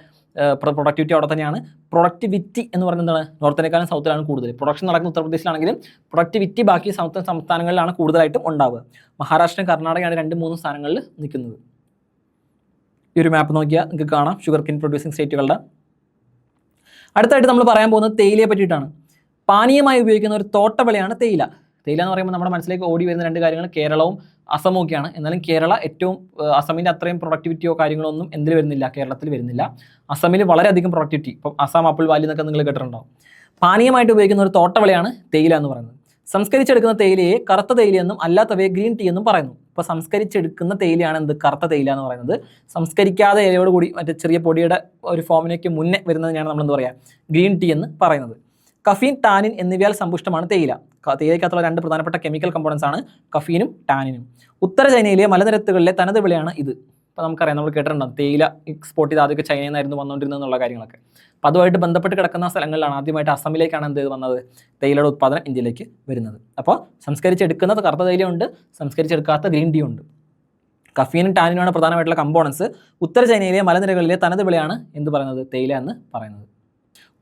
പ്രൊഡക്ടിവിറ്റി അവിടെ തന്നെയാണ്. പ്രൊഡക്ടിവിറ്റി എന്ന് പറയുന്നത് നോർത്തിനേക്കാളും സൗത്തിലാണ് കൂടുതൽ. പ്രൊഡക്ഷൻ നടക്കുന്ന ഉത്തർപ്രദേശിലാണെങ്കിലും പ്രൊഡക്ടിവിറ്റി ബാക്കി സൗത്ത് സംസ്ഥാനങ്ങളിലാണ് കൂടുതലായിട്ടും ഉണ്ടാവുക. മഹാരാഷ്ട്രയും കർണാടകയാണ് 2-3 സ്ഥാനങ്ങളിൽ നിൽക്കുന്നത്. ഈ ഒരു മാപ്പ് നോക്കിയാൽ നിങ്ങൾക്ക് കാണാം ഷുഗർ കെയിൻ പ്രൊഡ്യൂസിങ് സ്റ്റേറ്റുകളുടെ. അടുത്തായിട്ട് നമ്മൾ പറയാൻ പോകുന്നത് തേയിലയെ പറ്റിയിട്ടാണ്. പാനീയമായി ഉപയോഗിക്കുന്ന ഒരു തോട്ടവിളയാണ് തേയില. തേയില എന്ന് പറയുമ്പോൾ നമ്മുടെ മനസ്സിലേക്ക് ഓടി വരുന്ന രണ്ട് കാര്യങ്ങൾ കേരളവും അസമും ഒക്കെയാണ്. എന്നാലും കേരള ഏറ്റവും അസമിൻ്റെ അത്രയും പ്രൊഡക്ടിവിറ്റിയോ കാര്യങ്ങളോ ഒന്നും എന്തിൽ വരുന്നില്ല, കേരളത്തിൽ വരുന്നില്ല. അസമിൽ വളരെയധികം പ്രൊഡക്ടിവിറ്റി, ഇപ്പം അസം ആപ്പിൾ വാലി എന്നൊക്കെ നിങ്ങൾ കേട്ടിട്ടുണ്ടാവും. പാനീയമായിട്ട് ഉപയോഗിക്കുന്ന ഒരു തോട്ടവിളയാണ് തേയില എന്ന് പറയുന്നത്. സംസ്കരിച്ചെടുക്കുന്ന തേയിലയെ കറുത്ത തേയിലയെന്നും അല്ലാത്തവയെ ഗ്രീൻ ടീ എന്നും പറയുന്നു. ഇപ്പോൾ സംസ്കരിച്ചെടുക്കുന്ന തേയിലയാണ് എന്ത്, കറുത്ത തേയില എന്ന് പറയുന്നത്. സംസ്കരിക്കാതെ ഇലയോട് കൂടി മറ്റേ ചെറിയ പൊടിയുടെ ഒരു ഫോമിലേക്ക് മുന്നേ വരുന്നതിനാണ് നമ്മൾ എന്താ പറയുക, ഗ്രീൻ ടീ എന്ന് പറയുന്നത്. കഫീൻ, ടാനിൻ എന്നിവയാൽ സമ്പുഷ്ടമാണ് തേയില. തേയിലയ്ക്കകത്തുള്ള 2 പ്രധാനപ്പെട്ട കെമിക്കൽ കമ്പോണൻസ് ആണ് കഫീനും ടാനിനും. ഉത്തര ചൈനയിലെ മലനിരത്തുകളിലെ തനത് വിളയാണ് ഇത്. അപ്പോൾ നമുക്കറിയാം, നമ്മൾ കേട്ടിട്ടുണ്ടാകും തേയില എക്സ്പോർട്ട് ചെയ്ത് ആദ്യമൊക്കെ ചൈനയിൽ നിന്നായിരുന്നു വന്നുകൊണ്ടിരുന്നത് എന്നുള്ള കാര്യങ്ങളൊക്കെ. അപ്പോൾ അതുമായിട്ട് ബന്ധപ്പെട്ട് കിടക്കുന്ന സ്ഥലങ്ങളിലാണ് ആദ്യമായിട്ട് അസമിലേക്കാണ് എന്ത് വന്നത്, തേയിലയുടെ ഉത്പാദനം ഇന്ത്യയിലേക്ക് വരുന്നത്. അപ്പോൾ സംസ്കരിച്ചെടുക്കുന്നത് കറുത്ത തേയിലയുണ്ട്, സംസ്കരിച്ചെടുക്കാത്ത ഗ്രീൻ ടീ ഉണ്ട്. കഫീനും ടാനിനുമാണ് പ്രധാനമായിട്ടുള്ള കമ്പോണൻസ്. ഉത്തര ചൈനയിലെ മലനിരകളിലെ തനത് വിളയാണ് എന്ത് പറയുന്നത്, തേയില എന്ന് പറയുന്നത്.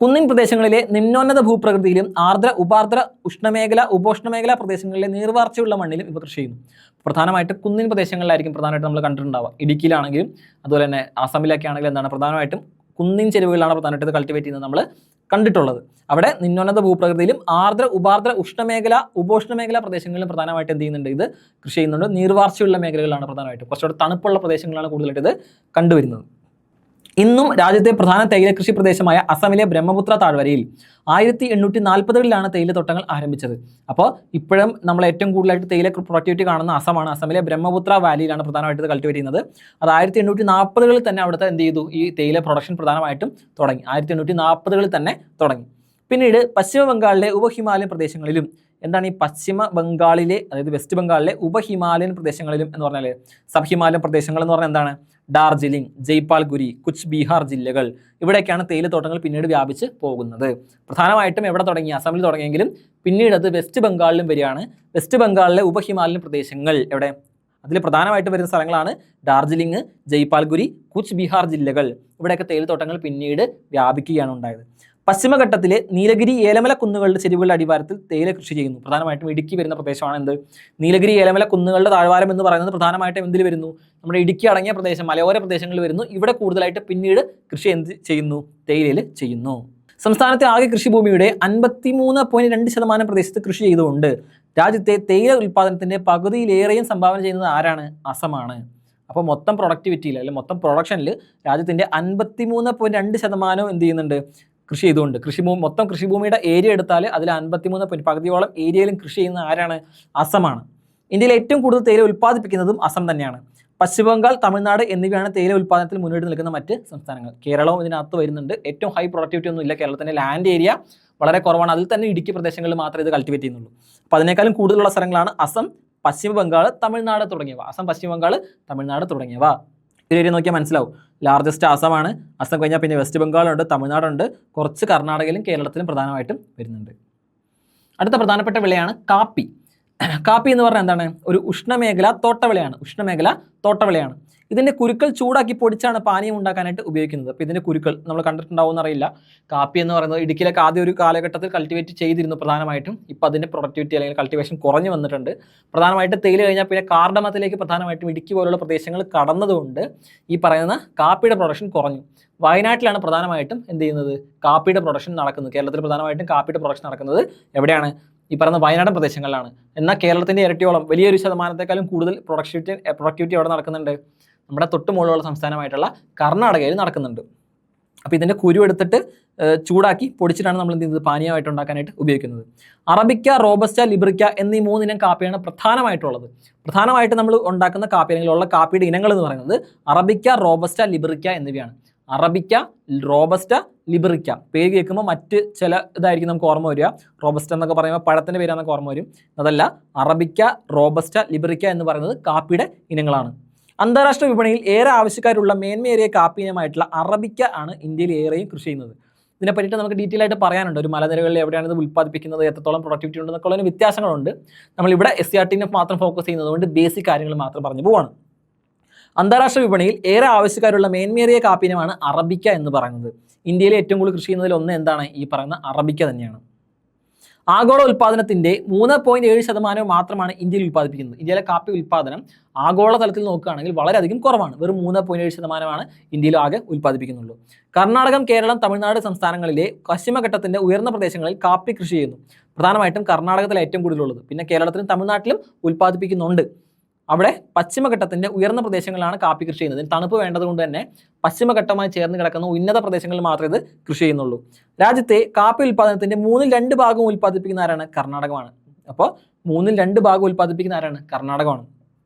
കുന്നിൻ പ്രദേശങ്ങളിലെ നിമ്നോന്നത ഭൂപ്രകൃതിയിലും ആർദ്ര ഉപാർദ്ര ഉഷ്ണമേഖല ഉപോഷ്ണമേഖലാ പ്രദേശങ്ങളിലെ നീർവാർച്ചയുള്ള മണ്ണിലും ഇവ കൃഷി ചെയ്യുന്നു. പ്രധാനമായിട്ട് കുന്നിൻ പ്രദേശങ്ങളിലായിരിക്കും പ്രധാനമായിട്ട് നമ്മൾ കണ്ടിട്ടുണ്ടാവുക. ഇടുക്കിയിലാണെങ്കിലും അതുപോലെ തന്നെ ആസാമിലൊക്കെ ആണെങ്കിലും എന്താണ് പ്രധാനമായിട്ടും കുന്നിൻ ചെരുവുകളിലാണ് പ്രധാനമായിട്ട് ഇത് കൾട്ടിവേറ്റ് ചെയ്യുന്നത് നമ്മൾ കണ്ടിട്ടുള്ളത്. അവിടെ നിമ്നോന്നത ഭൂപ്രകൃതിയിലും ആർദ്ര ഉപാർദ്ര ഉഷ്ണമേഖല ഉപോഷ്ണമേഖലാ പ്രദേശങ്ങളിലും പ്രധാനമായിട്ട് എന്ത് ചെയ്യുന്നുണ്ട്, ഇത് കൃഷി ചെയ്യുന്നുണ്ട്. നീർവാർച്ചയുള്ള മേഖലകളാണ് പ്രധാനമായിട്ടും, കുറച്ചുകൂടെ തണുപ്പുള്ള പ്രദേശങ്ങളാണ് കൂടുതലായിട്ട് ഇത് കണ്ടുവരുന്നത്. ഇന്നും രാജ്യത്തെ പ്രധാന തേയില കൃഷി പ്രദേശമായ അസമിലെ ബ്രഹ്മപുത്ര താഴ്വരയിൽ 1840കളിലാണ് തേയിലത്തോട്ടങ്ങൾ ആരംഭിച്ചത്. അപ്പോൾ ഇപ്പോഴും നമ്മൾ ഏറ്റവും കൂടുതലായിട്ട് തേയില പ്രൊഡക്ടിവിറ്റി കാണുന്ന അസമാണ്. അസമിലെ ബ്രഹ്മപുത്ര വാലിയിലാണ് പ്രധാനമായിട്ട് ഇത് കൾട്ടിവേറ്റ് ചെയ്യുന്നത്. അത് 1840കളിൽ തന്നെ അവിടുത്തെ എന്ത് ചെയ്തു, ഈ തേയില പ്രൊഡക്ഷൻ പ്രധാനമായിട്ടും തുടങ്ങി. 1840കളിൽ തന്നെ തുടങ്ങി. പിന്നീട് പശ്ചിമ ബംഗാളിലെ ഉപഹിമാലയൻ പ്രദേശങ്ങളിലും, എന്താണ് ഈ പശ്ചിമ ബംഗാളിലെ, അതായത് വെസ്റ്റ് ബംഗാളിലെ ഉപഹിമാലയൻ പ്രദേശങ്ങളിലും എന്ന് പറഞ്ഞാൽ സബ് ഹിമാലയൻ പ്രദേശങ്ങൾ എന്ന് പറഞ്ഞാൽ എന്താണ്, ഡാർജിലിംഗ്, ജയ്പാൽഗുരി, കുച്ച് ബീഹാർ ജില്ലകൾ, ഇവിടെയൊക്കെയാണ് തേയിലത്തോട്ടങ്ങൾ പിന്നീട് വ്യാപിച്ച് പോകുന്നത്. പ്രധാനമായിട്ടും എവിടെ തുടങ്ങി, അസമിൽ തുടങ്ങിയെങ്കിലും പിന്നീട് അത് വെസ്റ്റ് ബംഗാളിലും വരികയാണ്. വെസ്റ്റ് ബംഗാളിലെ ഉപഹിമാലയൻ പ്രദേശങ്ങൾ എവിടെ, അതിൽ പ്രധാനമായിട്ട് വരുന്ന സ്ഥലങ്ങളാണ് ഡാർജിലിംഗ്, ജയ്പാൽഗുരി, കുച്ച് ബീഹാർ ജില്ലകൾ. ഇവിടെയൊക്കെ തേയിലത്തോട്ടങ്ങൾ പിന്നീട് വ്യാപിക്കുകയാണ് ഉണ്ടായത്. പശ്ചിമഘട്ടത്തിലെ നീലഗിരി ഏലമല കുന്നുകളുടെ ചെരിവുകളുടെ അടിവാരത്തിൽ തേയില കൃഷി ചെയ്യുന്നു. പ്രധാനമായിട്ടും ഇടുക്കി വരുന്ന പ്രദേശമാണ് എന്ത്, നീലഗിരി ഏലമല കുന്നുകളുടെ താഴ്വാരം എന്ന് പറയുന്നത് പ്രധാനമായിട്ടും എന്തിൽ വരുന്നു, നമ്മുടെ ഇടുക്കി അടങ്ങിയ പ്രദേശം, മലയോര പ്രദേശങ്ങളിൽ വരുന്നു. ഇവിടെ കൂടുതലായിട്ട് പിന്നീട് കൃഷി എന്ത് ചെയ്യുന്നു, തേയിലയിൽ ചെയ്യുന്നു. സംസ്ഥാനത്തെ ആകെ കൃഷിഭൂമിയുടെ 53.2% പ്രദേശത്ത് കൃഷി ചെയ്തുകൊണ്ട് രാജ്യത്തെ തേയില ഉൽപ്പാദനത്തിന്റെ പകുതിയിലേറെയും സംഭാവന ചെയ്യുന്നത് ആരാണ്, അസമാണ്. അപ്പോൾ മൊത്തം പ്രൊഡക്ടിവിറ്റിയിൽ അല്ലെങ്കിൽ മൊത്തം പ്രൊഡക്ഷനിൽ രാജ്യത്തിന്റെ 53.2% എന്ത് ചെയ്യുന്നുണ്ട്, കൃഷി ചെയ്തുകൊണ്ട്. മൊത്തം കൃഷിഭൂമിയുടെ ഏരിയ എടുത്താൽ അതിൽ 53 പകുതിയോളം ഏരിയയിലും കൃഷി ചെയ്യുന്ന ആരാണ്, അസമാണ്. ഇന്ത്യയിൽ ഏറ്റവും കൂടുതൽ തേയില ഉൽപ്പാദിപ്പിക്കുന്നതും അസം തന്നെയാണ്. പശ്ചിമബംഗാൾ, തമിഴ്നാട് എന്നിവയാണ് തേയില ഉൽപ്പാദനത്തിൽ മുന്നോട്ട് നിൽക്കുന്ന മറ്റ് സംസ്ഥാനങ്ങൾ. കേരളവും ഇതിനകത്ത് വരുന്നുണ്ട്. ഏറ്റവും ഹൈ പ്രൊഡക്ടിവിറ്റി ഒന്നും ഇല്ല കേരളത്തിൻ്റെ, ലാൻഡ് ഏരിയ വളരെ കുറവാണ്. അതിൽ തന്നെ ഇടുക്കി പ്രദേശങ്ങളിൽ മാത്രമേ ഇത് കൾട്ടിവേറ്റ് ചെയ്യുന്നുള്ളൂ. അപ്പോൾ അതിനേക്കാളും കൂടുതലുള്ള സ്ഥലങ്ങളാണ് അസം, പശ്ചിമ ബംഗാൾ, തമിഴ്നാട് തുടങ്ങിയവ. അസം, പശ്ചിമ ബംഗാൾ, തമിഴ്നാട് തുടങ്ങിയവ. ഒരു ഏരിയ നോക്കിയാൽ മനസ്സിലാവും. ലാർജസ്റ്റ് അസമാണ്. അസം കഴിഞ്ഞാൽ പിന്നെ വെസ്റ്റ് ബംഗാളുണ്ട്, തമിഴ്നാടുണ്ട്, കുറച്ച് കർണാടകയിലും കേരളത്തിലും പ്രധാനമായിട്ടും വരുന്നുണ്ട്. അടുത്ത പ്രധാനപ്പെട്ട വിളയാണ് കാപ്പി. കാപ്പി എന്ന് പറഞ്ഞാൽ എന്താണ്, ഒരു ഉഷ്ണമേഖല തോട്ടവിളയാണ്. ഇതിൻ്റെ കുരുക്കൾ ചൂടാക്കി പൊടിച്ചാണ് പാനീയം ഉണ്ടാക്കാനായിട്ട് ഉപയോഗിക്കുന്നത്. അപ്പോൾ ഇതിൻ്റെ കുരുക്കൾ നമ്മൾ കണ്ടിട്ടുണ്ടാവുമെന്ന് അറിയില്ല. കാപ്പി എന്ന് പറയുന്നത് ഇടുക്കിയിലൊക്കെ ആദ്യം ഒരു കാലഘട്ടത്തിൽ കൾട്ടിവേറ്റ് ചെയ്തിരുന്നു പ്രധാനമായിട്ടും. ഇപ്പോൾ അതിൻ്റെ പ്രൊഡക്ടിവിറ്റി അല്ലെങ്കിൽ കൾട്ടിവേഷൻ കുറഞ്ഞു വന്നിട്ടുണ്ട്. പ്രധാനമായിട്ട് തേയില കഴിഞ്ഞാൽ പിന്നെ കാർഡമത്തിലേക്ക് പ്രധാനമായിട്ടും ഇടുക്കി പോലുള്ള പ്രദേശങ്ങൾ കടന്നതുകൊണ്ട് ഈ പറയുന്ന കാപ്പിയുടെ പ്രൊഡക്ഷൻ കുറഞ്ഞു. വയനാട്ടിലാണ് പ്രധാനമായിട്ടും എന്ത് ചെയ്യുന്നത്, കാപ്പിയുടെ പ്രൊഡക്ഷൻ നടക്കുന്നത്. കേരളത്തിൽ പ്രധാനമായിട്ടും കാപ്പിയുടെ പ്രൊഡക്ഷൻ നടക്കുന്നത് എവിടെയാണ്, ഈ പറയുന്ന വയനാടൻ പ്രദേശങ്ങളിലാണ്. എന്നാൽ കേരളത്തിൻ്റെ ഇരട്ടിയോളം വലിയൊരു ശതമാനത്തെക്കാളും കൂടുതൽ പ്രൊഡക്ടിവിറ്റി എവിടെ നടക്കുന്നുണ്ട്, നമ്മുടെ തൊട്ട് മുകളിലുള്ള സംസ്ഥാനമായിട്ടുള്ള കർണാടകയിൽ നടക്കുന്നുണ്ട്. അപ്പോൾ ഇതിൻ്റെ കുരു എടുത്തിട്ട് ചൂടാക്കി പൊടിച്ചിട്ടാണ് നമ്മൾ എന്ത് ചെയ്യുന്നത്, പാനീയമായിട്ട് ഉണ്ടാക്കാനായിട്ട് ഉപയോഗിക്കുന്നത്. അറബിക്ക, റോബസ്റ്റ, ലിബ്രിക്ക എന്നീ 3 ഇനം കാപ്പിയാണ് പ്രധാനമായിട്ടുള്ളത്. പ്രധാനമായിട്ട് നമ്മൾ ഉണ്ടാക്കുന്ന കാപ്പി അല്ലെങ്കിൽ ഉള്ള കാപ്പിയുടെ ഇനങ്ങൾ എന്ന് പറയുന്നത് അറബിക്ക, റോബസ്റ്റ, ലിബ്രിക്ക എന്നിവയാണ്. അറബിക്ക, റോബസ്റ്റ, ലിബ്രിക്ക പേര് കേൾക്കുമ്പോൾ മറ്റ് ചില ഇതായിരിക്കും നമുക്ക് ഓർമ്മ വരിക. റോബസ്റ്റ എന്നൊക്കെ പറയുമ്പോൾ പഴത്തിൻ്റെ പേരാണെന്നൊക്കെ ഓർമ്മ വരും. അതല്ല, അറബിക്ക, റോബസ്റ്റ, ലിബ്രിക്ക എന്ന് പറയുന്നത് കാപ്പിയുടെ ഇനങ്ങളാണ്. അന്താരാഷ്ട്ര വിപണിയിൽ ഏറെ ആവശ്യക്കാരുള്ള മേന്മയേറിയ കാപ്പി ഇനമായിട്ടുള്ള അറബിക്ക ആണ് ഇന്ത്യയിൽ ഏറെയും കൃഷി ചെയ്യുന്നത്. ഇതിനെ പറ്റിയിട്ട് നമുക്ക് ഡീറ്റെയിൽ ആയിട്ട് പറയാനുണ്ട്. ഒരു മലനിരകളിൽ എവിടെയാണ് ഇത് ഉൽപ്പാദിപ്പിക്കുന്നത്, എത്രത്തോളം പ്രൊഡക്ടിവിറ്റി ഉണ്ടെന്നൊക്കെ ഉള്ള വ്യത്യാസങ്ങളുണ്ട്. നമ്മളിവിടെ SCRT മാത്രം ഫോക്കസ് ചെയ്യുന്നതുകൊണ്ട് ബേസിക് കാര്യങ്ങൾ മാത്രം പറഞ്ഞു പോവാണ്. അന്താരാഷ്ട്ര വിപണിയിൽ ഏറെ ആവശ്യക്കാരുള്ള മേന്മേറിയ കാപ്പിനമാണ് അറബിക്ക എന്ന് പറയുന്നത്. ഇന്ത്യയിലെ ഏറ്റവും കൂടുതൽ കൃഷി ചെയ്യുന്നതിൽ ഒന്ന് എന്താണ്, ഈ പറയുന്ന അറബിക്ക തന്നെയാണ്. ആഗോള ഉൽപ്പാദനത്തിൻ്റെ 3.7% മാത്രമാണ് ഇന്ത്യയിൽ ഉൽപ്പാദിപ്പിക്കുന്നത്. ഇന്ത്യയിലെ കാപ്പി ഉൽപ്പാദനം ആഗോള തലത്തിൽ നോക്കുകയാണെങ്കിൽ വളരെയധികം കുറവാണ്. വെറും 3.7% ഇന്ത്യയിൽ ആകെ ഉൽപ്പാദിപ്പിക്കുന്നുള്ളൂ. കർണാടകം, കേരളം, തമിഴ്നാട് സംസ്ഥാനങ്ങളിലെ പശ്ചിമഘട്ടത്തിൻ്റെ ഉയർന്ന പ്രദേശങ്ങളിൽ കാപ്പി കൃഷി ചെയ്യുന്നു. പ്രധാനമായിട്ടും കർണാടകത്തിലെ ഏറ്റവും കൂടുതലുള്ളത്. പിന്നെ കേരളത്തിലും തമിഴ്നാട്ടിലും ഉൽപ്പാദിപ്പിക്കുന്നുണ്ട്. അവിടെ പശ്ചിമഘട്ടത്തിൻ്റെ ഉയർന്ന പ്രദേശങ്ങളിലാണ് കാപ്പി കൃഷി ചെയ്യുന്നത്. തണുപ്പ് വേണ്ടതുകൊണ്ട് തന്നെ പശ്ചിമഘട്ടമായി ചേർന്ന് കിടക്കുന്ന ഉന്നത പ്രദേശങ്ങളിൽ മാത്രമേ ഇത് കൃഷി ചെയ്യുന്നുള്ളൂ. രാജ്യത്തെ കാപ്പി ഉൽപ്പാദനത്തിൻ്റെ 2/3 ഉൽപ്പാദിപ്പിക്കുന്ന ആരാണ്, കർണാടകമാണ്. അപ്പോൾ 2/3 ഉൽപ്പാദിപ്പിക്കുന്ന ആരാണ്, കർണാടകമാണ്.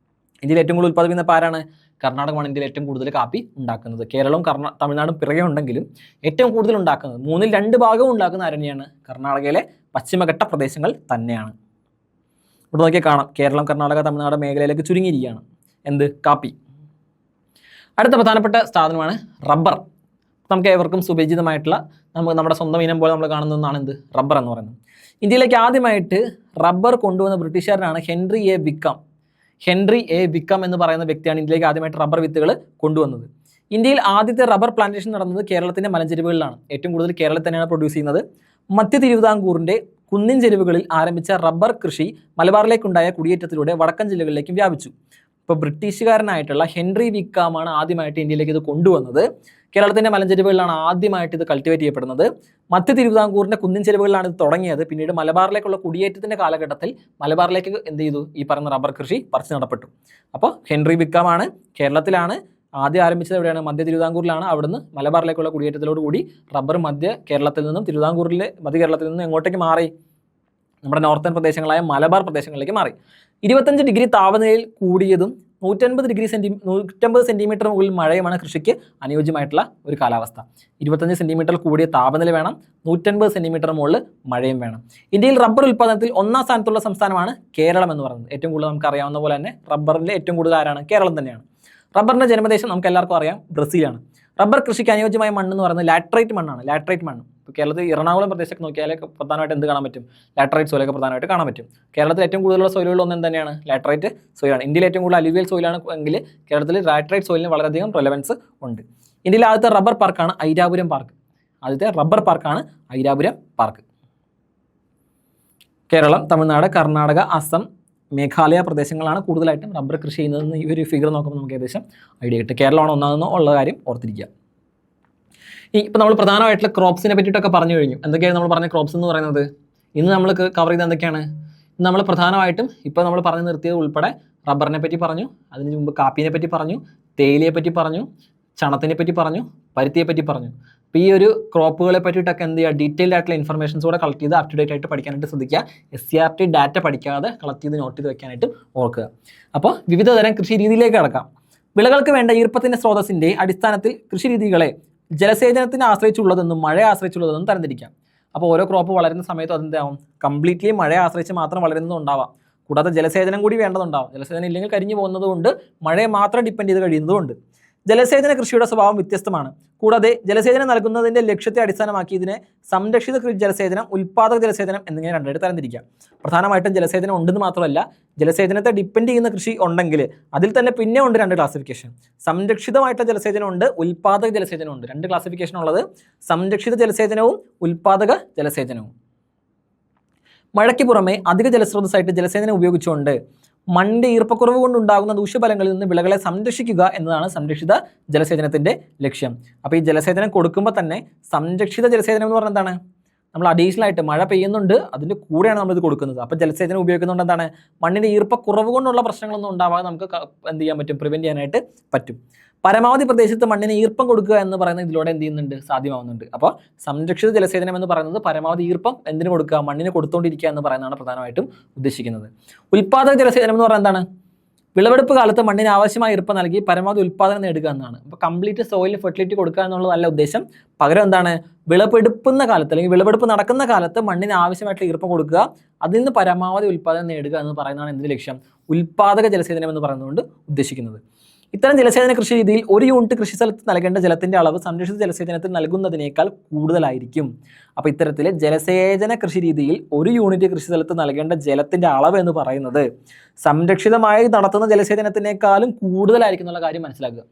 ഇന്ത്യയിൽ ഏറ്റവും കൂടുതൽ ഉൽപ്പാദിപ്പിക്കുന്ന ആരാണ്, കർണാടകമാണ്. ഇന്ത്യയിൽ ഏറ്റവും കൂടുതൽ കാപ്പി ഉണ്ടാക്കുന്നത്. കേരളവും തമിഴ്നാടും പിറകെ ഉണ്ടെങ്കിലും ഏറ്റവും കൂടുതൽ ഉണ്ടാക്കുന്നത് 2/3 ഉണ്ടാക്കുന്ന ആരെയാണ്, കർണാടകയിലെ പശ്ചിമഘട്ട പ്രദേശങ്ങൾ തന്നെയാണ്. ഇവിടെ നോക്കിയാൽ കാണാം, കേരളം, കർണാടക, തമിഴ്നാട് മേഖലയിലേക്ക് ചുരുങ്ങിയിരിക്കുകയാണ് എന്ത്, കാപ്പി. അടുത്ത പ്രധാനപ്പെട്ട സാധനമാണ് റബ്ബർ. നമുക്ക് ഏവർക്കും സുപരിചിതമായിട്ടുള്ള നമ്മുടെ സ്വന്തം ഇനം പോലെ നമ്മൾ കാണുന്ന ഒന്നാണ് എന്ത് റബ്ബർ എന്ന് പറയുന്നത്. ഇന്ത്യയിലേക്ക് ആദ്യമായിട്ട് റബ്ബർ കൊണ്ടുവന്ന ബ്രിട്ടീഷുകാരനാണ് ഹെൻറി എ വിക്കം എന്ന് പറയുന്ന വ്യക്തിയാണ് ഇന്ത്യയിലേക്ക് ആദ്യമായിട്ട് റബ്ബർ വിത്തുകൾ കൊണ്ടുവന്നത്. ഇന്ത്യയിൽ ആദ്യത്തെ റബ്ബർ പ്ലാന്റേഷൻ നടന്നത് കേരളത്തിൻ്റെ മലഞ്ചെരിവുകളിലാണ്. ഏറ്റവും കൂടുതൽ കേരളത്തിൽ തന്നെയാണ് പ്രൊഡ്യൂസ് ചെയ്യുന്നത്. മധ്യ തിരുവിതാംകൂറിൻ്റെ കുന്നിൻ ചെരുവുകളിൽ ആരംഭിച്ച റബ്ബർ കൃഷി മലബാറിലേക്കുണ്ടായ കുടിയേറ്റത്തിലൂടെ വടക്കൻ ജില്ലകളിലേക്കും വ്യാപിച്ചു. ഇപ്പോൾ ബ്രിട്ടീഷുകാരനായിട്ടുള്ള ഹെൻറി വിക്കാമാണ് ആദ്യമായിട്ട് ഇന്ത്യയിലേക്ക് ഇത് കൊണ്ടുവന്നത്. കേരളത്തിൻ്റെ മലഞ്ചെരുവുകളിലാണ് ആദ്യമായിട്ട് ഇത് കൾട്ടിവേറ്റ് ചെയ്യപ്പെടുന്നത്. മധ്യ തിരുവിതാംകൂറിൻ്റെ കുന്നിൻ ചെരുവുകളിലാണ് ഇത് തുടങ്ങിയത്. പിന്നീട് മലബാറിലേക്കുള്ള കുടിയേറ്റത്തിൻ്റെ കാലഘട്ടത്തിൽ മലബാറിലേക്ക് എന്ത് ചെയ്തു, ഈ പറയുന്ന റബ്ബർ കൃഷി പറിച്ചു നടപ്പെട്ടു. അപ്പോൾ ഹെൻറി വിക്കാമാണ് കേരളത്തിലാണ് ആദ്യം ആരംഭിച്ചത്. എവിടെയാണ്? മധ്യ തിരുവിതാംകൂറിലാണ്. അവിടുന്ന് മലബാറിലേക്കുള്ള കുടിയേറ്റത്തിലോടുകൂടി റബ്ബർ മധ്യ കേരളത്തിൽ നിന്നും മധ്യ കേരളത്തിൽ നിന്നും എങ്ങോട്ടേക്ക് മാറി? നമ്മുടെ നോർത്തേൺ പ്രദേശങ്ങളായ മലബാർ പ്രദേശങ്ങളിലേക്ക് മാറി. 25 ഡിഗ്രി താപനിലയിൽ കൂടിയതും 150 സെൻറ്റിമീറ്റർ മുകളിൽ മഴയുമാണ് കൃഷിക്ക് അനുയോജ്യമായിട്ടുള്ള ഒരു കാലാവസ്ഥ. 25 സെൻറ്റിമീറ്റർ കൂടിയ താപനില വേണം, 150 സെൻറ്റിമീറ്റർ മുകളിൽ മഴയും വേണം. ഇന്ത്യയിൽ റബ്ബർ ഉൽപ്പാദനത്തിൽ 1ാം സ്ഥാനത്തുള്ള സംസ്ഥാനമാണ് കേരളം എന്ന് പറയുന്നത്. ഏറ്റവും കൂടുതൽ നമുക്ക് അറിയാവുന്ന പോലെ തന്നെ റബ്ബറിൻ്റെ ഏറ്റവും കൂടുതൽ ആരാണ്? കേരളം തന്നെയാണ്. റബ്ബറിൻ്റെ ജന്മദേശം നമുക്ക് എല്ലാവർക്കും അറിയാം, ബ്രസീലാണ്. റബ്ബർ കൃഷിക്ക് അനുയോജ്യമായ മണ്ണ് എന്ന് പറയുന്നത് ലാറ്ററൈറ്റ് മണ്ണാണ്. ലാറ്ററൈറ്റ് മണ്ണ് ഇപ്പോൾ കേരളത്തിൽ എറണാകുളം പ്രദേശത്ത് നോക്കിയാൽ പ്രധാനമായിട്ട് എന്ത് കാണാൻ പറ്റും? ലാറ്ററൈറ്റ് സോയിലൊക്കെ പ്രധാനമായിട്ട് കാണാൻ പറ്റും. കേരളത്തിൽ ഏറ്റവും കൂടുതലുള്ള സോയിലുകൾ ഒന്നും തന്നെയാണ് ലാറ്ററൈറ്റ് സോയിലാണ്. ഇന്ത്യയിൽ ഏറ്റവും കൂടുതൽ അലുവിയൽ സോയിലാണ് എങ്കിൽ കേരളത്തിൽ ലാറ്ററൈറ്റ് സോയിലിന് വളരെയധികം റെലവൻസ് ഉണ്ട്. ഇന്ത്യയിലെ ആദ്യത്തെ റബ്ബർ പാർക്കാണ് ഐരാപുരം പാർക്ക്. കേരളം, തമിഴ്നാട്, കർണാടക, അസം, മേഘാലയ പ്രദേശങ്ങളാണ് കൂടുതലായിട്ടും റബ്ബർ കൃഷി ചെയ്യുന്നതെന്ന് ഈ ഒരു ഫിഗർ നോക്കുമ്പോൾ നമുക്ക് ഏകദേശം ഐഡിയ കിട്ടും. കേരളമാണ് ഒന്നാമെന്നോ ഉള്ള കാര്യം ഓർത്തിരിക്കുക. ഇപ്പോൾ നമ്മൾ പ്രധാനമായിട്ടുള്ള ക്രോപ്സിനെ പറ്റിയിട്ടൊക്കെ പറഞ്ഞു കഴിഞ്ഞു. എന്തൊക്കെയാണ് നമ്മൾ പറഞ്ഞ ക്രോപ്സ് എന്ന് പറയുന്നത്? ഇന്ന് നമ്മൾ കവർ ചെയ്ത് എന്തൊക്കെയാണ്? ഇന്ന് നമ്മൾ പ്രധാനമായിട്ടും ഇപ്പോൾ നമ്മൾ പറഞ്ഞു നിർത്തിയത് ഉൾപ്പെടെ റബ്ബറിനെ പറ്റി പറഞ്ഞു, അതിന് മുമ്പ് കാപ്പിനെ പറ്റി പറഞ്ഞു, തേയിലയെ പറ്റി പറഞ്ഞു, ചണത്തിനെ പറ്റി പറഞ്ഞു, പരുത്തിയെ പറ്റി പറഞ്ഞു. അപ്പോൾ ഈ ഒരു ക്രോപ്പുകളെ പറ്റിയിട്ടൊക്കെ എന്ത് ചെയ്യുക? ഡീറ്റെയിൽഡ് ആയിട്ടുള്ള ഇൻഫർമേഷൻസ് കൂടെ കളക്ട് ചെയ്ത് അപ് ടു ഡേറ്റ് ആയിട്ട് പഠിക്കാനായിട്ട് ശ്രദ്ധിക്കുക. SCRT ഡാറ്റ പഠിക്കാതെ കളക്ട് ചെയ്ത് നോട്ട് ചെയ്ത് വെക്കാനായിട്ട് ഓർക്കുക. അപ്പോൾ വിവിധ തരം കൃഷി രീതിയിലേക്ക് കടക്കാം. വിളകൾക്ക് വേണ്ട ഈർപ്പത്തിൻ്റെ സ്രോതസ്സിൻ്റെ അടിസ്ഥാനത്തിൽ കൃഷി രീതികളെ ജലസേചനത്തിനെ ആശ്രയിച്ചുള്ളതെന്നും മഴയെ ആശ്രയിച്ചുള്ളതെന്നും തരംതിരിക്കാം. അപ്പോൾ ഓരോ ക്രോപ്പ് വളരുന്ന സമയത്തും അതെന്താവും? കംപ്ലീറ്റ്ലി മഴയെ ആശ്രയിച്ച് മാത്രം വളരുന്നതുണ്ടാവാം. കൂടാതെ ജലസേചനം കൂടി വേണ്ടതുണ്ടാവും. ജലസേചനം ഇല്ലെങ്കിൽ കരിഞ്ഞു പോകുന്നതുകൊണ്ട് മഴയെ മാത്രം ഡിപ്പെൻഡ് ചെയ്ത് കഴിയുന്നതുകൊണ്ട് ജലസേചന കൃഷിയുടെ സ്വഭാവം വ്യത്യസ്തമാണ്. കൂടാതെ ജലസേചനം നൽകുന്നതിൻ്റെ ലക്ഷ്യത്തെ അടിസ്ഥാനമാക്കി ഇതിനെ സംരക്ഷിത ജലസേചനം, ഉൽപ്പാദക ജലസേചനം എന്നിങ്ങനെ രണ്ടായിട്ട് തരംതിരിക്കാം. പ്രധാനമായിട്ടും ജലസേചനം ഉണ്ടെന്ന് മാത്രമല്ല, ജലസേചനത്തെ ഡിപ്പെൻഡ് ചെയ്യുന്ന കൃഷി ഉണ്ടെങ്കിൽ അതിൽ തന്നെ പിന്നെ ഉണ്ട് 2 ക്ലാസിഫിക്കേഷൻ. സംരക്ഷിതമായിട്ടുള്ള ജലസേചനം ഉണ്ട്, ഉൽപ്പാദക ജലസേചനം ഉണ്ട്. 2 ക്ലാസിഫിക്കേഷൻ ഉള്ളത് സംരക്ഷിത ജലസേചനവും ഉൽപ്പാദക ജലസേചനവും. മഴയ്ക്ക് പുറമെ അധിക ജലസ്രോതസ്സായിട്ട് ജലസേചനം ഉപയോഗിച്ചുകൊണ്ട് മണ്ണിൻ്റെ ഈർപ്പക്കുറവ് കൊണ്ടുണ്ടാകുന്ന ദൂഷ്യഫലങ്ങളിൽ നിന്ന് വിളകളെ സംരക്ഷിക്കുക എന്നതാണ് സംരക്ഷിത ജലസേചനത്തിൻ്റെ ലക്ഷ്യം. അപ്പോൾ ഈ ജലസേചനം കൊടുക്കുമ്പോൾ തന്നെ സംരക്ഷിത ജലസേചനം എന്ന് പറഞ്ഞാൽ എന്താണ്? നമ്മൾ അഡീഷണൽ ആയിട്ട് മഴ പെയ്യുന്നുണ്ട്, അതിൻ്റെ കൂടെയാണ് നമ്മളിത് കൊടുക്കുന്നത്. അപ്പോൾ ജലസേചനം ഉപയോഗിക്കുന്നതുകൊണ്ട് എന്താണ്? മണ്ണിൻ്റെ ഈർപ്പക്കുറവ് കൊണ്ടുള്ള പ്രശ്നങ്ങളൊന്നും ഉണ്ടാവാതെ നമുക്ക് എന്ത് ചെയ്യാൻ പറ്റും? പ്രിവെൻറ്റ് ചെയ്യാനായിട്ട് പറ്റും. പരമാവധി പ്രദേശത്ത് മണ്ണിന് ഈർപ്പം കൊടുക്കുക എന്ന് പറയുന്നത് ഇതിലൂടെ എന്ത് ചെയ്യുന്നുണ്ട്? സാധ്യമാവുന്നുണ്ട്. അപ്പോൾ സംരക്ഷിത ജലസേചനം എന്ന് പറയുന്നത് പരമാവധി ഈർപ്പം എന്തിനു കൊടുക്കുക? മണ്ണിന് കൊടുത്തുകൊണ്ടിരിക്കുക എന്ന് പറയുന്നതാണ് പ്രധാനമായിട്ടും ഉദ്ദേശിക്കുന്നത്. ഉൽപ്പാദക ജലസേചനം എന്ന് പറയുന്നത് എന്താണ്? വിളവെടുപ്പ് കാലത്ത് മണ്ണിന് ആവശ്യമായ ഈർപ്പം നൽകി പരമാവധി ഉൽപ്പാദനം നേടുക എന്നാണ്. അപ്പോൾ കംപ്ലീറ്റ് സോയിലിന് ഫെർട്ടിലിറ്റി കൊടുക്കുക എന്നുള്ളതല്ല ഉദ്ദേശം. പകരം എന്താണ്? വിളവെടുക്കുന്ന കാലത്ത് അല്ലെങ്കിൽ വിളവെടുപ്പ് നടക്കുന്ന കാലത്ത് മണ്ണിന് ആവശ്യമായിട്ടുള്ള ഈർപ്പം കൊടുക്കുക, അതിൽ നിന്ന് പരമാവധി ഉൽപ്പാദനം നേടുക എന്ന് പറയുന്നതാണ് എന്തിൻ്റെ ലക്ഷ്യം? ഉൽപ്പാദക ജലസേചനം എന്ന് പറയുന്നതുകൊണ്ട് ഉദ്ദേശിക്കുന്നത്. ഇത്തരം ജലസേചന കൃഷി രീതിയിൽ 1 യൂണിറ്റ് കൃഷി സ്ഥലത്ത് നൽകേണ്ട ജലത്തിൻ്റെ അളവ് സംരക്ഷിത ജലസേചനത്തിൽ നൽകുന്നതിനേക്കാൾ കൂടുതലായിരിക്കും. അപ്പോൾ ഇത്തരത്തിൽ ജലസേചന കൃഷി രീതിയിൽ 1 യൂണിറ്റ് കൃഷി സ്ഥലത്ത് നൽകേണ്ട ജലത്തിൻ്റെ അളവ് എന്ന് പറയുന്നത് സംരക്ഷിതമായി നടത്തുന്ന ജലസേചനത്തിനേക്കാളും കൂടുതലായിരിക്കും എന്നുള്ള കാര്യം മനസ്സിലാക്കുക.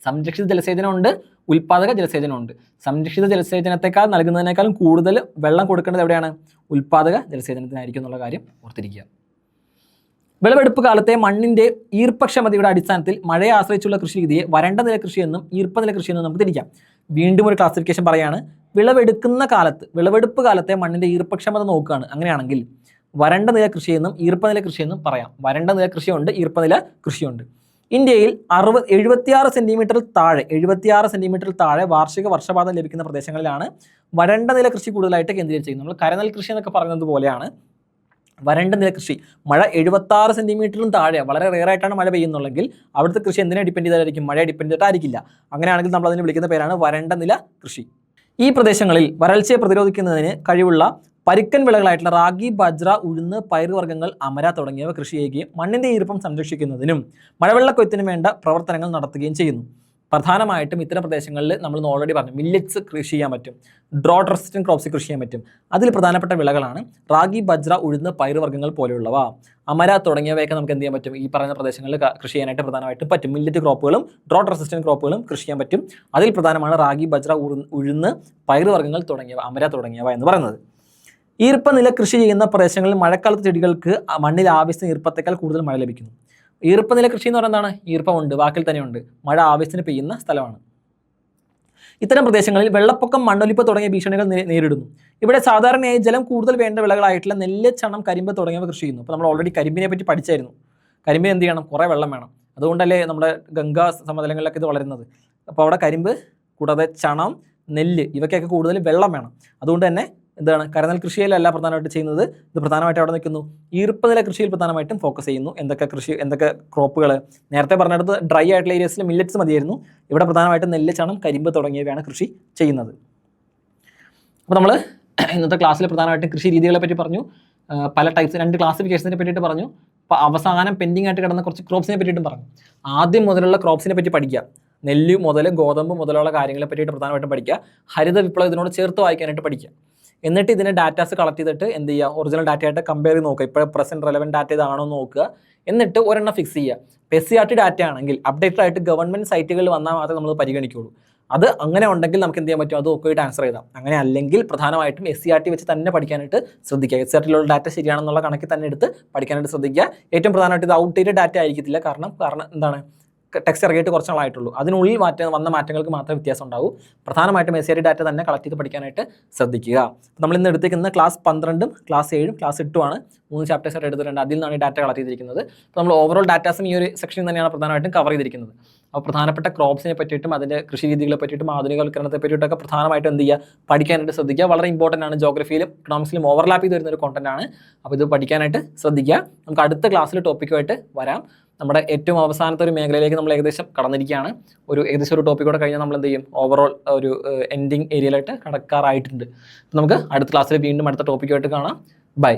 സംരക്ഷിത ജലസേചനമുണ്ട്, ഉൽപ്പാദക ജലസേചനമുണ്ട്. സംരക്ഷിത ജലസേചനത്തെക്കാൾ നൽകുന്നതിനേക്കാളും കൂടുതൽ വെള്ളം കൊടുക്കേണ്ടത് എവിടെയാണ്? ഉൽപ്പാദക ജലസേചനത്തിനായിരിക്കും എന്നുള്ള കാര്യം ഓർത്തിരിക്കുക. വിളവെടുപ്പ് കാലത്തെ മണ്ണിൻ്റെ ഈർപ്പക്ഷമതയുടെ അടിസ്ഥാനത്തിൽ മഴയെ ആശ്രയിച്ചുള്ള കൃഷി രീതിയെ വരണ്ട നില കൃഷിയെന്നും ഈർപ്പനില കൃഷിയെന്നും നമുക്ക് തിരിക്കാം. വീണ്ടും ഒരു ക്ലാസിഫിക്കേഷൻ പറയുകയാണ്. വിളവെടുപ്പ് കാലത്തെ മണ്ണിൻ്റെ ഈർപ്പക്ഷമത നോക്കുകയാണ്. അങ്ങനെയാണെങ്കിൽ വരണ്ട നില കൃഷിയെന്നും ഈർപ്പനില കൃഷിയെന്നും പറയാം. വരണ്ട നില കൃഷിയുണ്ട്, ഈർപ്പനില കൃഷിയുണ്ട്. ഇന്ത്യയിൽ 76 സെൻറ്റിമീറ്ററിൽ താഴെ വാർഷിക വർഷപാതം ലഭിക്കുന്ന പ്രദേശങ്ങളിലാണ് വരണ്ട നില കൃഷി കൂടുതലായിട്ട് കേന്ദ്രീകരിച്ചിരിക്കുന്നത്. നമ്മൾ കരനെൽ കൃഷി എന്നൊക്കെ പറയുന്നത് പോലെയാണ് വരണ്ട നില കൃഷി. മഴ 76 സെൻറ്റിമീറ്ററിലും താഴെ വളരെ റെയറായിട്ടാണ് മഴ പെയ്യുന്നുള്ളെങ്കിൽ അവിടുത്തെ കൃഷി എന്തിനെ ഡിപ്പെൻഡ് ചെയ്തായിരിക്കും? മഴയെ ഡിപ്പെൻഡ് ചെയ്തിട്ടായിരിക്കില്ല. അങ്ങനെയാണെങ്കിൽ നമ്മൾ അതിനെ വിളിക്കുന്ന പേരാണ് വരണ്ട നില കൃഷി. ഈ പ്രദേശങ്ങളിൽ വരൾച്ചയെ പ്രതിരോധിക്കുന്നതിന് കഴിവുള്ള പരുക്കൻ വിളകളായിട്ടുള്ള റാഗി, ബജ്ര, ഉഴുന്ന്, പയറുവർഗ്ഗങ്ങൾ, അമര തുടങ്ങിയവ കൃഷി ചെയ്യുകയും മണ്ണിന്റെ ഈർപ്പം സംരക്ഷിക്കുന്നതിനും മഴവെള്ളക്കൊയ്ത്തിനും വേണ്ട പ്രവർത്തനങ്ങൾ നടത്തുകയും ചെയ്യുന്നു. പ്രധാനമായിട്ടും ഇത്തരം പ്രദേശങ്ങളിൽ നമ്മൾ ഓൾറെഡി പറഞ്ഞു മില്ലറ്റ്സ് കൃഷി ചെയ്യാൻ പറ്റും, ഡ്രോട്ട് റെസിസ്റ്റന്റ് ക്രോപ്സ് കൃഷി ചെയ്യാൻ പറ്റും. അതിൽ പ്രധാനപ്പെട്ട വിളകളാണ് റാഗി, ബജ്ര, ഉഴുന്ന്, പയറുവർഗ്ഗങ്ങൾ പോലെയുള്ളവ. അമര തുടങ്ങിയവയൊക്കെ നമുക്ക് എന്ത് ചെയ്യാൻ പറ്റും? ഈ പറയുന്ന പ്രദേശങ്ങളിൽ കൃഷി ചെയ്യാനായിട്ട് പ്രധാനമായിട്ടും പറ്റും. മില്ലറ്റ് ക്രോപ്പുകളും ഡ്രോട്ട് റെസിസ്റ്റന്റ് ക്രോപ്പുകളും കൃഷി ചെയ്യാൻ പറ്റും. അതിൽ പ്രധാനമാണ് റാഗി, ബജ്ര, ഉഴുന്ന്, പയറുവർഗ്ഗങ്ങൾ തുടങ്ങിയവ, അമര തുടങ്ങിയവ എന്ന് പറയുന്നത്. ഈർപ്പനില കൃഷി ചെയ്യുന്ന പ്രദേശങ്ങളിൽ മഴക്കാലത്ത് ചെടികൾക്ക് മണ്ണിൽ ആവശ്യത്തിന് ഈർപ്പത്തേക്കാൾ കൂടുതൽ മഴ ലഭിക്കുന്നു. ഈർപ്പനില കൃഷി എന്ന് പറയുന്നത് എന്താണ്? ഈർപ്പമുണ്ട്, വാക്കിൽ തന്നെയുണ്ട്, മഴ ആവശ്യത്തിന് പെയ്യുന്ന സ്ഥലമാണ്. ഇത്തരം പ്രദേശങ്ങളിൽ വെള്ളപ്പൊക്കം, മണ്ണൊലിപ്പ് തുടങ്ങിയ ഭീഷണികൾ നേരിടുന്നു. ഇവിടെ സാധാരണയായി ജലം കൂടുതൽ വേണ്ട വിളകളായിട്ടുള്ള നെല്ല്, ചണം, കരിമ്പ് തുടങ്ങിയവ കൃഷി ചെയ്യുന്നു. അപ്പോൾ നമ്മൾ ഓൾറെഡി കരിമ്പിനെ പറ്റി പഠിച്ചായിരുന്നു. കരിമ്പിന് എന്ത് ചെയ്യണം? കുറേ വെള്ളം വേണം. അതുകൊണ്ടല്ലേ നമ്മുടെ ഗംഗാ സമതലങ്ങളിലൊക്കെ ഇത് വളരുന്നത്. അപ്പോൾ അവിടെ കരിമ്പ് കൂടാതെ ചണം, നെല്ല് ഇവയ്ക്കൊക്കെ കൂടുതൽ വെള്ളം വേണം. അതുകൊണ്ട് തന്നെ എന്താണ്, കരനെൽ കൃഷിയിലല്ല പ്രധാനമായിട്ട് ചെയ്യുന്നത്. ഇത് പ്രധാനമായിട്ട് അവിടെ നിൽക്കുന്നു ഈർപ്പനില കൃഷിയിൽ പ്രധാനമായിട്ടും ഫോക്കസ് ചെയ്യുന്നു. എന്തൊക്കെ ക്രോപ്പുകൾ? നേരത്തെ പറഞ്ഞിടത്ത് ഡ്രൈ ആയിട്ടുള്ള ഏരിയസിൽ മില്ലറ്റ്സ് മതിയായിരുന്നു. ഇവിടെ പ്രധാനമായിട്ടും നെല്ല്, ചണം, കരിമ്പ് തുടങ്ങിയവയാണ് കൃഷി ചെയ്യുന്നത്. അപ്പോൾ നമ്മൾ ഇന്നത്തെ ക്ലാസ്സിൽ പ്രധാനമായിട്ടും കൃഷി രീതികളെ പറ്റി പറഞ്ഞു, പല ടൈപ്സ് 2 ക്ലാസിഫിക്കേഷനെ പറ്റിയിട്ട് പറഞ്ഞു. അപ്പോൾ അവസാനം പെൻഡിങ് ആയിട്ട് കിടന്ന കുറച്ച് ക്രോപ്സിനെ പറ്റിയിട്ടും പറഞ്ഞു. ആദ്യം മുതലുള്ള ക്രോപ്സിനെ പറ്റി പഠിക്കുക. നെല്ല് മുതൽ ഗോതമ്പ് മുതലുള്ള കാര്യങ്ങളെ പറ്റിയിട്ട് പ്രധാനമായിട്ടും പഠിക്കുക. ഹരിത വിപ്ലവം ഇതിനോട് ചേർത്ത് വായിക്കാനായിട്ട് പഠിക്കുക. എന്നിട്ട് ഇതിനെ ഡാറ്റാസ് കളക്ട് ചെയ്തിട്ട് എന്ത് ചെയ്യുക? ഒറിജിനൽ ഡാറ്റയായിട്ട് കമ്പയർ ചെയ്ത് നോക്കുക. ഇപ്പോൾ പ്രസന്റ് റെലവൻറ്റ് ഡാറ്റ ഇതാണോ എന്ന് നോക്കുക. എന്നിട്ട് ഒരെണ്ണം ഫിക്സ് ചെയ്യുക. SCRT ഡാറ്റ ആണെങ്കിൽ അപ്ഡേറ്റഡ് ആയിട്ട് ഗവൺമെൻറ് സൈറ്റുകളിൽ വന്നാൽ മാത്രമേ നമ്മൾ പരിഗണിക്കുകയുള്ളൂ. അത് അങ്ങനെ ഉണ്ടെങ്കിൽ നമുക്ക് എന്ത് ചെയ്യാൻ പറ്റും? അത് നോക്കിയിട്ട് ആൻസർ ചെയ്താൽ. അങ്ങനെ അല്ലെങ്കിൽ പ്രധാനമായിട്ടും SCRT വെച്ച് തന്നെ പഠിക്കാനായിട്ട് ശ്രദ്ധിക്കുക. SCRTയിലുള്ള ഡാറ്റ ശരിയാണെന്നുള്ള കണക്കിൽ തന്നെ എടുത്ത് പഠിക്കാനായിട്ട് ശ്രദ്ധിക്കുക. ഏറ്റവും പ്രധാനമായിട്ട് ഇത് ഔട്ട്ഡേറ്റഡ് ഡാറ്റ ആയിരിക്കത്തില്ല. കാരണം എന്താണ്, ടെക്സ്റ്റ് ഇറങ്ങിയിട്ട് കുറച്ച് നാളായിട്ടുള്ളൂ. അതിനുള്ളിൽ വന്ന മാറ്റങ്ങൾക്ക് മാത്രമേ വ്യത്യാസം ഉണ്ടാവൂ. പ്രധാനമായിട്ടും SCRT ഡാറ്റ തന്നെ കളക്ട് ചെയ്ത് പഠിക്കാനായിട്ട് ശ്രദ്ധിക്കുക. നമ്മൾ ഇന്ന് എടുത്തിരിക്കുന്ന ക്ലാസ് 12, ക്ലാസ് 7, ക്ലാസ് 8 ആണ്. 3 ചാപ്റ്റേഴ്സ് ആയിട്ട് എടുത്തിട്ടുണ്ട്. അതിൽ നിന്നാണ് ഈ ഡാറ്റ കളക്ട് ചെയ്തിരിക്കുന്നത്. അപ്പോൾ നമ്മൾ ഓവറോൾ ഡാറ്റാസും ഈ ഒരു സെക്ഷനിൽ തന്നെയാണ് പ്രധാനമായിട്ടും കവർ ചെയ്തിരിക്കുന്നത്. അപ്പോൾ പ്രധാനപ്പെട്ട ക്രോപ്സിനെ പറ്റിയിട്ടും അതിൻ്റെ കൃഷി രീതികളെ പറ്റിയിട്ടും ആധുനികവൽക്കരണത്തെ പറ്റിയിട്ടൊക്കെ പ്രധാനമായിട്ടും എന്ത് ചെയ്യുക? പഠിക്കാനായിട്ട് ശ്രദ്ധിക്കുക. വളരെ ഇമ്പോർട്ടൻ്റ് ആണ്. ജോഗ്രഫിയിലും ഇക്കണോമിക്സിലും ഓവർലാപ്പ് ചെയ്ത് വരുന്ന ഒരു കോണ്ടന്റ് ആണ്. അപ്പോൾ ഇത് പഠിക്കാനായിട്ട് ശ്രദ്ധിക്കുക. നമുക്ക് അടുത്ത ക്ലാസ്സിൽ ടോപ്പിക്കുമായിട്ട് വരാം. നമ്മുടെ ഏറ്റവും അവസാനത്തെ ഒരു മേഖലയിലേക്ക് നമ്മൾ ഏകദേശം കടന്നിരിക്കുകയാണ്. ഏകദേശം ഒരു ടോപ്പിക്കോടെ കഴിഞ്ഞാൽ നമ്മൾ എന്ത് ചെയ്യും? ഓവറോൾ ഒരു എൻഡിങ് ഏരിയയിലായിട്ട് കടക്കാറായിട്ടുണ്ട്. നമുക്ക് അടുത്ത ക്ലാസ്സിൽ വീണ്ടും അടുത്ത ടോപ്പിക്കുമായിട്ട് കാണാം. ബൈ.